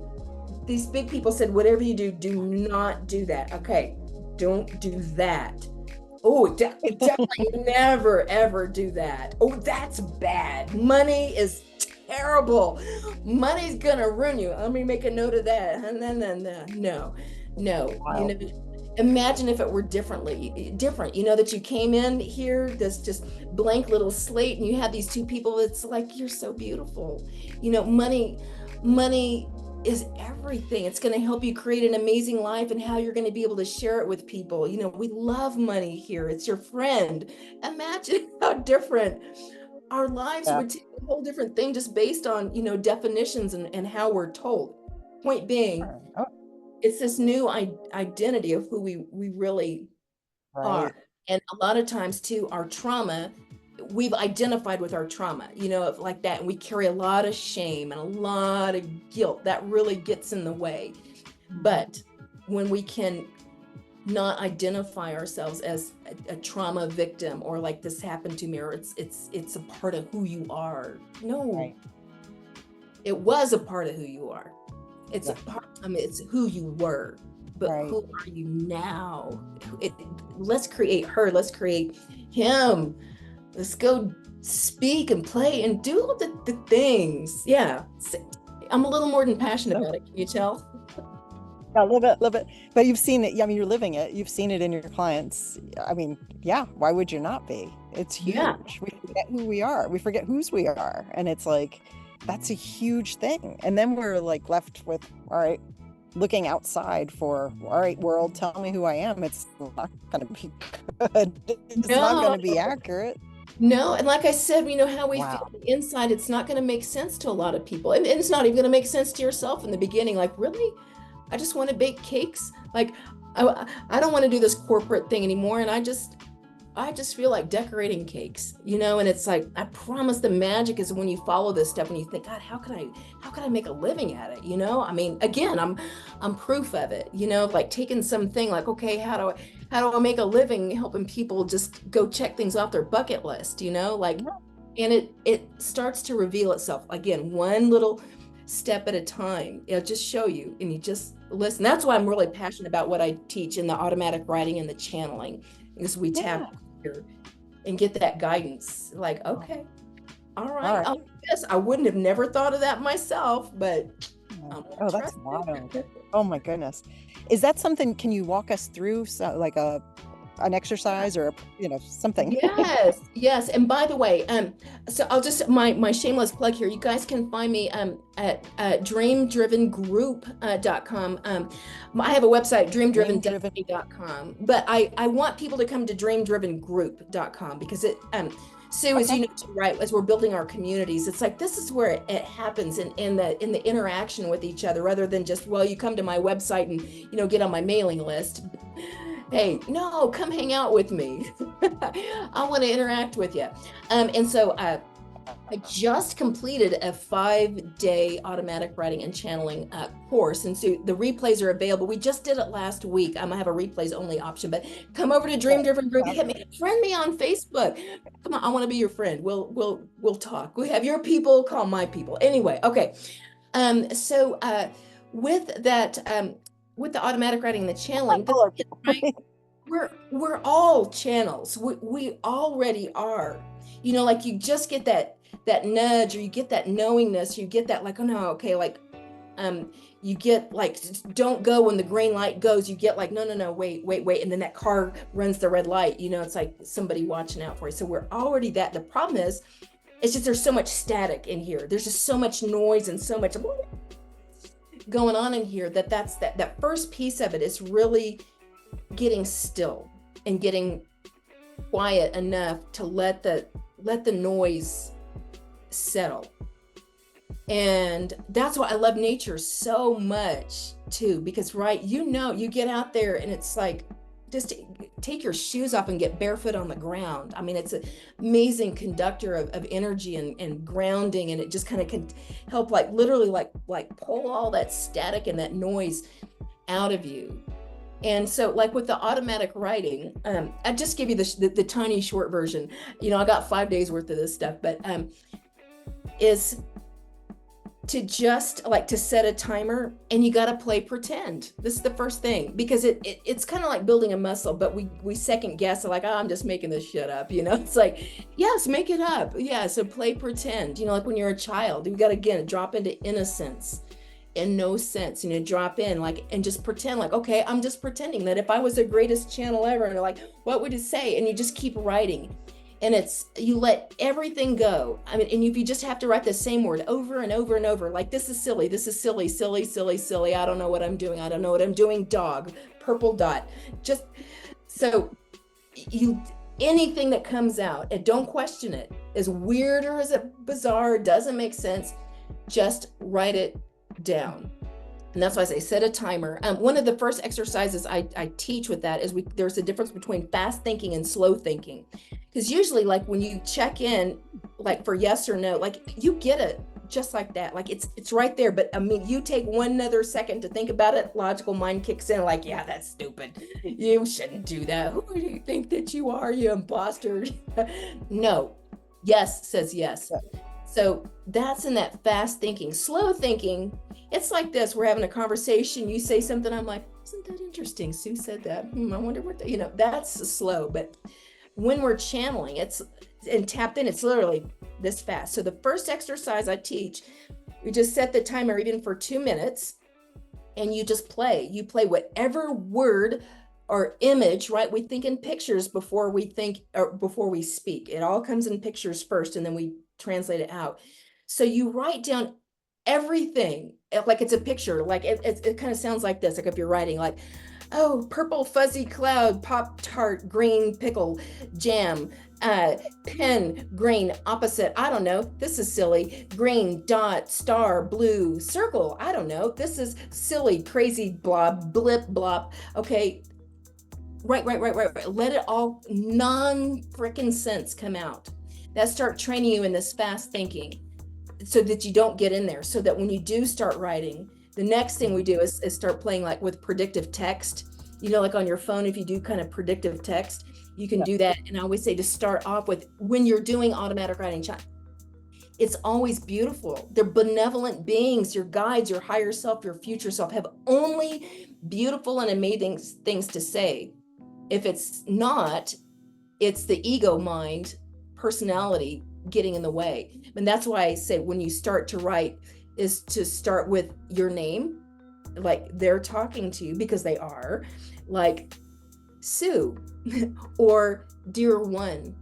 these big people said, whatever you do, do not do that. Okay, don't do that. Oh, definitely never, ever do that. Oh, that's bad. Money is terrible. Money's gonna ruin you. Let me make a note of that. And then, no, you know, imagine if it were different, you know, that you came in here, this just blank little slate, and you had these two people. It's like, you're so beautiful. You know, money is everything. It's going to help you create an amazing life, and how you're going to be able to share it with people. You know, we love money here. It's your friend. Imagine how different our lives would take, a whole different thing, just based on, you know, definitions and how we're told. Point being, it's this new identity of who we really are. And a lot of times too, our trauma, we've identified with our trauma, you know, like that. And we carry a lot of shame and a lot of guilt that really gets in the way. But when we can not identify ourselves as a trauma victim, or like, this happened to me, or it's a part of who you are. No, it was a part of who you are. It's a part, I mean, it's who you were, but who are you now? Let's create her, let's create him. Let's go speak and play and do all the things. Yeah. I'm a little more than passionate about it. Can you tell? Yeah, a little bit. But you've seen it. I mean, you're living it. You've seen it in your clients. I mean, yeah, why would you not be? It's huge. Yeah. We forget who we are. We forget whose we are. And it's like, that's a huge thing. And then we're like left with, all right, looking outside for, all right, world, tell me who I am. It's not going to be good. It's not going to be accurate. No, and like I said, you know, how we feel inside, it's not going to make sense to a lot of people. And it's not even going to make sense to yourself in the beginning. Like, really? I just want to bake cakes. Like, I don't want to do this corporate thing anymore. And I just feel like decorating cakes, you know. And it's like, I promise the magic is when you follow this step and you think, God, how could I make a living at it? You know, I mean, again, I'm proof of it, you know, like taking something like, okay, how do I make a living helping people just go check things off their bucket list, you know, like, and it starts to reveal itself, again, one little step at a time. It'll just show you, and you just listen. That's why I'm really passionate about what I teach in the automatic writing and the channeling, because we tap here and get that guidance. Like, okay, all right. Oh, yes, I wouldn't have never thought of that myself, but oh, that's wild. Oh my goodness. Is that something, can you walk us through, so like an exercise or, you know, something? Yes. And by the way, so I'll just, my shameless plug here, you guys can find me at dreamdrivengroup.com. I have a website, dreamdrivendestiny.com, but I want people to come to dreamdrivengroup.com, because it, Sue, as you know, right, as we're building our communities, it's like, this is where it happens in the interaction with each other, rather than just, well, you come to my website and, you know, get on my mailing list. Hey, no, come hang out with me. I want to interact with you. And so I just completed a 5-day automatic writing and channeling course. And so the replays are available. We just did it last week. I have a replays only option, but come over to Dream Driven Group. Hit me, friend me on Facebook. Come on, I want to be your friend. We'll talk. We have your people, call my people. Anyway, okay. So with that, with the automatic writing and the channeling, right? We're all channels. We already are. You know, like, you just get that nudge, or you get that knowingness, you get that, like, oh no, okay, like, you get like, don't go when the green light goes. You get like, no, wait, and then that car runs the red light. You know, it's like somebody watching out for you. So we're already that. The problem is, it's just, there's so much static in here. There's just so much noise and so much going on in here that's that first piece of it is really getting still and getting quiet enough to let the noise settle. And that's why I love nature so much too, because you get out there and it's like, just take your shoes off and get barefoot on the ground. I mean, it's an amazing conductor of energy and grounding, and it just kind of can help, like literally like pull all that static and that noise out of you. And so, like with the automatic writing, I just give you the tiny short version. I got 5 days worth of this stuff, but is to just like to set a timer, and you got to play pretend. This is the first thing, because it's kind of like building a muscle, but we second guess, like, oh, I'm just making this shit up. It's like, yes, make it up. Yeah, so play pretend. Like when you're a child, you got to, again, drop into innocence and no sense, drop in, like, and just pretend, like, okay, I'm just pretending that if I was the greatest channel ever, and like, what would it say? And you just keep writing. And you let everything go. I mean, and if you just have to write the same word over and over and over, like, this is silly, silly, silly, silly, I don't know what I'm doing, dog, purple dot. Just so anything that comes out, and don't question it, as weird or as bizarre, doesn't make sense, just write it down. And that's why I say set a timer. One of the first exercises I teach with that is there's a difference between fast thinking and slow thinking. Because usually, like, when you check in, like, for yes or no, like, you get it just like that. Like, it's right there. But I mean, you take one other second to think about it, logical mind kicks in, like, yeah, that's stupid. You shouldn't do that. Who do you think that you are, you imposter? No. Yes says yes. So that's in that fast thinking. Slow thinking, it's like this. We're having a conversation. You say something. I'm like, isn't that interesting? Sue said that. I wonder what, that's slow. But when we're channeling, and tapped in, it's literally this fast. So the first exercise I teach, you just set the timer even for 2 minutes, and you just play. You play whatever word or image, right? We think in pictures before we think, or before we speak. It all comes in pictures first, and then we translate it out. So you write down everything like it's a picture. Like it kind of sounds like this. Like if you're writing, like, oh, purple fuzzy cloud, Pop-Tart, green pickle, jam, pen, green, opposite, I don't know, this is silly, green, dot, star, blue, circle, I don't know, this is silly, crazy, blob, blip, blop, okay, right, let it all non-frickin' sense come out. That start training you in this fast thinking, so that you don't get in there, so that when you do start writing, the next thing we do is start playing, like, with predictive text. Like on your phone, if you do kind of predictive text, you can do that. And I always say to start off with, when you're doing automatic writing, it's always beautiful. They're benevolent beings. Your guides, your higher self, your future self have only beautiful and amazing things to say. If it's not, it's the ego mind, personality getting in the way. And that's why I say when you start to write, is to start with your name, like they're talking to you, because they are, like Sue, or dear one,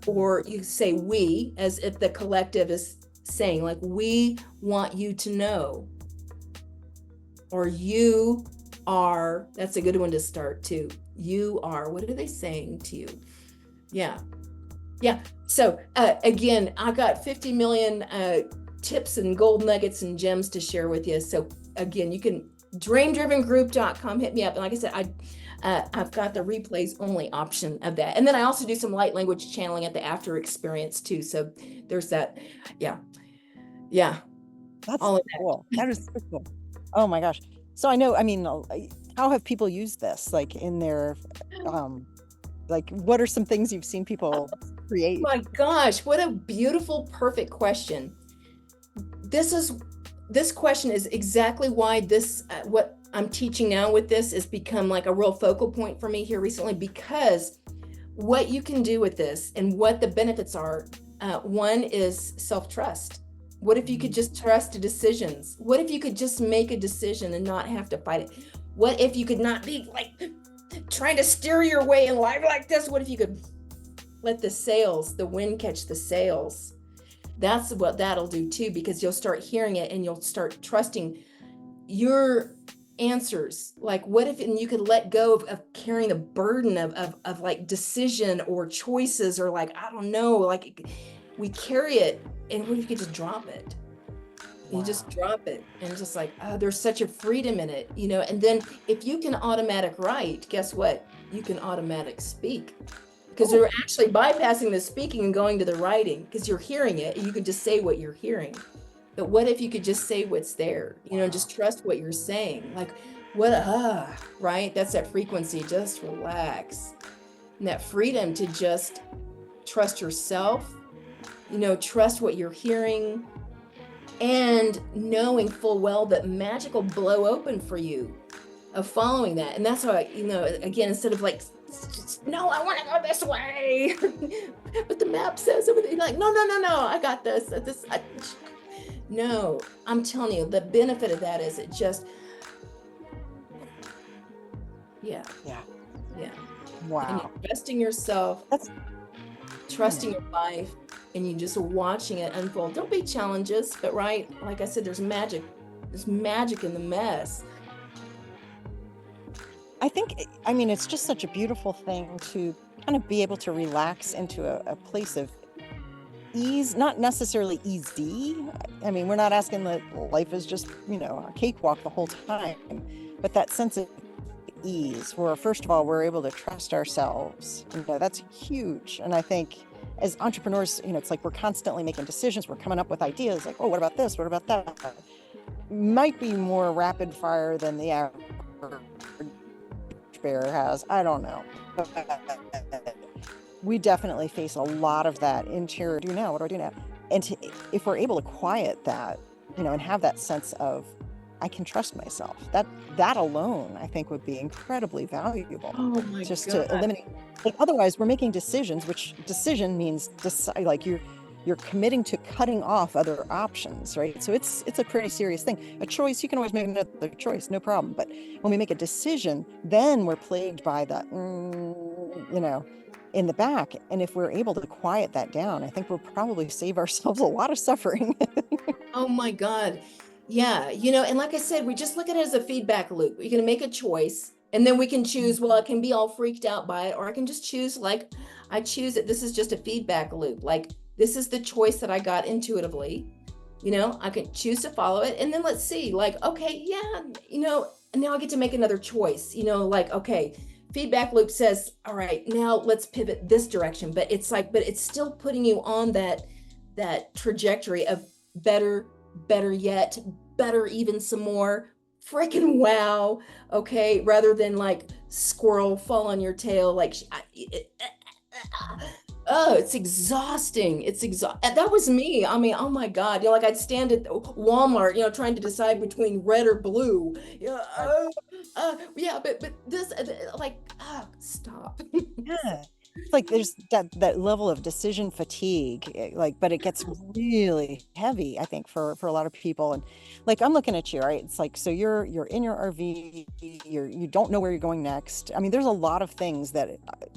or you say we, as if the collective is saying, like, we want you to know, or you are. That's a good one to start too. You are. What are they saying to you? Yeah. So again, I got 50 million tips and gold nuggets and gems to share with you. So again, you can dreamdrivengroup.com, hit me up. And like I said, I've got the replays only option of that. And then I also do some light language channeling at the after experience too. So there's that. Yeah. That's all cool. That is so cool. Oh my gosh. So I mean, how have people used this, like, in their, like, what are some things you've seen people create? Oh my gosh, what a beautiful, perfect question. This question is exactly why what I'm teaching now with this has become like a real focal point for me here recently, because what you can do with this and what the benefits are. One is self-trust. What if you could just trust the decisions? What if you could just make a decision and not have to fight it? What if you could not be like trying to steer your way in life like this? What if you could let the wind catch the sails? That's what that'll do too, because you'll start hearing it and you'll start trusting your answers. Like, what if, and you could let go of carrying the burden of like decision or choices, or like, I don't know, like we carry it, and what if you could just drop it? You Wow. just drop it and just like, oh, there's such a freedom in it, you know. And then if you can automatic write, guess what? You can automatic speak because Oh, you're actually bypassing the speaking and going to the writing because you're hearing it and you can just say what you're hearing. But what if you could just say what's there, you know, wow. just trust what you're saying? Like, right? That's that frequency. Just relax. And that freedom to just trust yourself, you know, trust what you're hearing, and knowing full well that magic will blow open for you of following that. And that's why, you know, again, instead of like, no, I want to go this way, but the map says everything. Like, no, no, no, no, I got this. No, I'm telling you, the benefit of that is it just, yeah, Yeah. yeah. And Wow. you're trusting yourself, That's trusting your life, and you just watching it unfold. There'll be challenges, but right, like I said, there's magic. There's magic in the mess. I think, I mean, it's just such a beautiful thing to kind of be able to relax into a place of ease, not necessarily easy. I mean, we're not asking that life is just, a cakewalk the whole time, but that sense of ease where, first of all, we're able to trust ourselves. That's huge. And I think as entrepreneurs, it's like we're constantly making decisions. We're coming up with ideas like, oh, what about this? What about that? Might be more rapid fire than the average bear has. I don't know. But we definitely face a lot of that interior. Do now? What do I do now? And if we're able to quiet that, and have that sense of, I can trust myself. That alone, I think, would be incredibly valuable, Oh my just to God. eliminate. Like, otherwise, we're making decisions, which decision means decide. Like you're committing to cutting off other options, right? So it's a pretty serious thing. A choice, you can always make another choice, no problem. But when we make a decision, then we're plagued by that, in the back. And if we're able to quiet that down, I think we'll probably save ourselves a lot of suffering. Oh my God. Yeah. You know, and like I said, we just look at it as a feedback loop. You're going to make a choice and then we can choose, well, I can be all freaked out by it, or I can just choose, like, I choose it. This is just a feedback loop. Like, this is the choice that I got intuitively. You know, I can choose to follow it. And then let's see, like, okay, yeah, and now I get to make another choice, like, okay, feedback loop says, all right, now let's pivot this direction. But it's like, but it's still putting you on that trajectory of better, better yet, better, even some more, freaking wow. Okay, rather than like squirrel fall on your tail, like oh, it's exhausting. It's exhausting. That was me. I mean, oh my God. Like I'd stand at Walmart, trying to decide between red or blue. Yeah, but this, like, stop. Yeah. It's like there's that level of decision fatigue, like, but it gets really heavy, I think, for a lot of people. And like, I'm looking at you, right? It's like, so you're in your RV, you don't know where you're going next. I mean, there's a lot of things that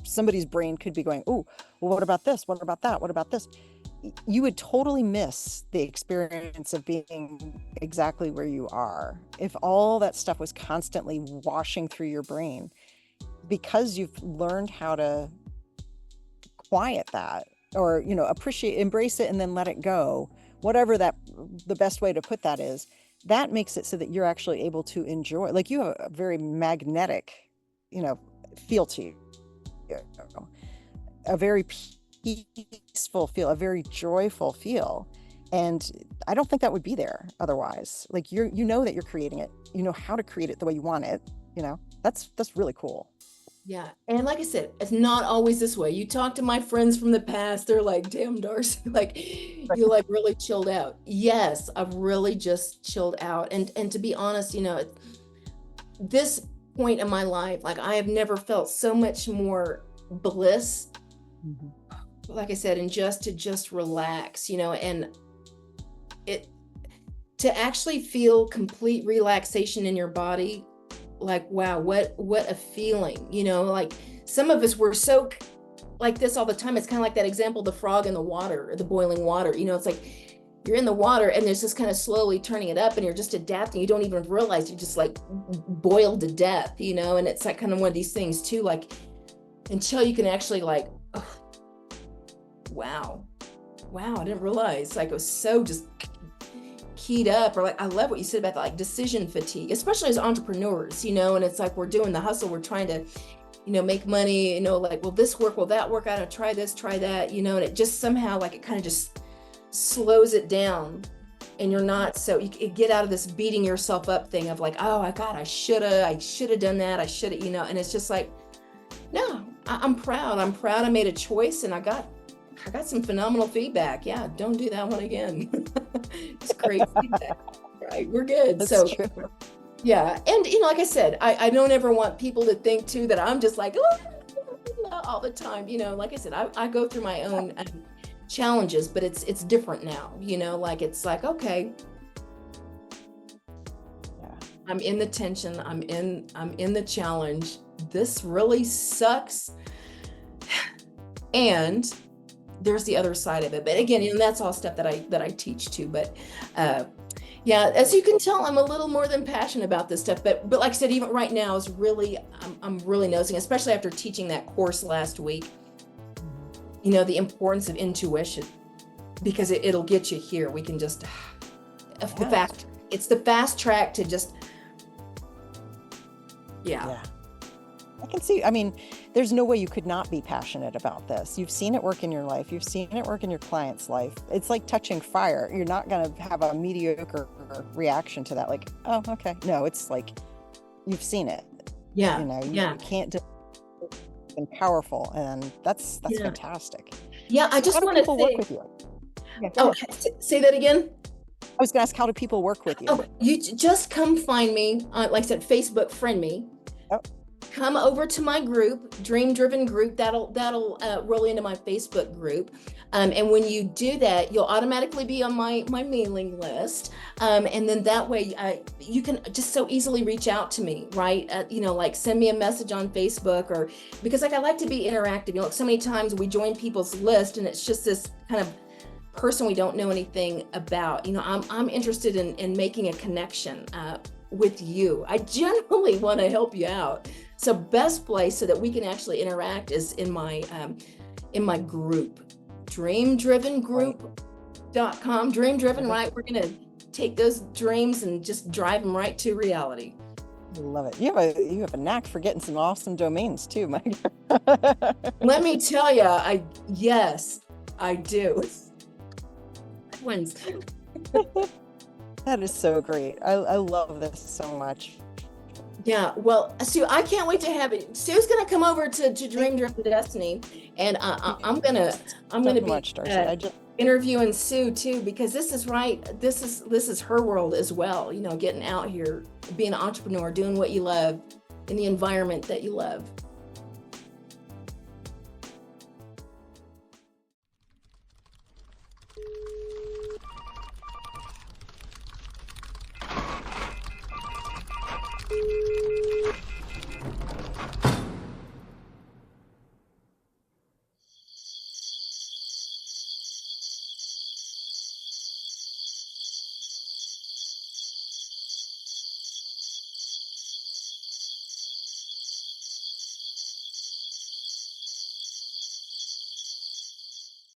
somebody's brain could be going, oh, well, what about this? What about that? What about this? You would totally miss the experience of being exactly where you are if all that stuff was constantly washing through your brain, because you've learned how to quiet that, or appreciate, embrace it, and then let it go, whatever the best way to put that is. That makes it so that you're actually able to enjoy, like, you have a very magnetic you know feel to you, a very peaceful feel, a very joyful feel. And I don't think that would be there otherwise. Like, that you're creating it, how to create it the way you want it. That's really cool. Yeah. And like I said, it's not always this way. You talk to my friends from the past, they're like, damn, Darcy, like you like really chilled out. Yes, I've really just chilled out. And to be honest, this point in my life, like I have never felt so much more bliss, Mhm. like I said, and just relax, and it to actually feel complete relaxation in your body. Like, wow, what a feeling, like some of us were so like this all the time. It's kind of like that example, the frog in the water, or the boiling water. It's like you're in the water and there's just kind of slowly turning it up and you're just adapting. You don't even realize you just like boiled to death, and it's like kind of one of these things too, like until you can actually like, oh, wow, I didn't realize, like, it was so just keyed up, or like, I love what you said about the, like, decision fatigue, especially as entrepreneurs, you know, and it's like, we're doing the hustle, we're trying to, you know, make money, you know, like, will this work? Will that work? I don't try this, try that, you know, and it just somehow, like, it kind of just slows it down. And you're not, so you get out of this beating yourself up thing of like, oh my God, I should have done that. I should have, you know, and it's just like, no, I'm proud. I'm proud I made a choice, and I got some phenomenal feedback. Yeah, don't do that one again. It's great feedback. Right, we're good. That's so true. yeah, and you know, like I said, I don't ever want people to think too that I'm just like, oh, all the time. You know, like I said, I go through my own challenges, but it's different now, you know, like, it's like, okay, Yeah. I'm in the tension, I'm in the challenge, this really sucks, and there's the other side of it. But again, and that's all stuff that I teach too. But yeah, as you can tell, I'm a little more than passionate about this stuff, but like I said, even right now is really, I'm really noticing, especially after teaching that course last week, you know, the importance of intuition, because it'll get you here. We can just, it's the fast track to just, Yeah. I can see, I mean, there's no way you could not be passionate about this. You've seen it work in your life. You've seen it work in your client's life. It's like touching fire. You're not going to have a mediocre reaction to that. Like, oh, okay. No, it's like, you've seen it. Yeah. You know, you can't do and powerful, and that's fantastic. Yeah, I just want to work with you. Yeah, say that again. I was going to ask, how do people work with you? Oh, you just come find me. Like I said, Facebook, friend me. Oh. Come over to my group, Dream Driven Group. That'll roll into my Facebook group. And when you do that, you'll automatically be on my mailing list. And then that way you can just so easily reach out to me, right? You know, like, send me a message on Facebook, or because, like, I like to be interactive. You know, like, so many times we join people's list and it's just this kind of person we don't know anything about. You know, I'm interested in making a connection with you. I generally want to help you out. So best place so that we can actually interact is in my group, dreamdrivengroup.com. Dream Driven, right? We're going to take those dreams and just drive them right to reality. I love it. You have a knack for getting some awesome domains too, Mike. Let me tell you, yes, I do. Wins. That is so great. I love this so much. Yeah, well, Sue, I can't wait to have it. Sue's gonna come over to Dream Driven Destiny, and I'm gonna be interviewing Sue too, because this is right. This is her world as well. You know, getting out here, being an entrepreneur, doing what you love, in the environment that you love.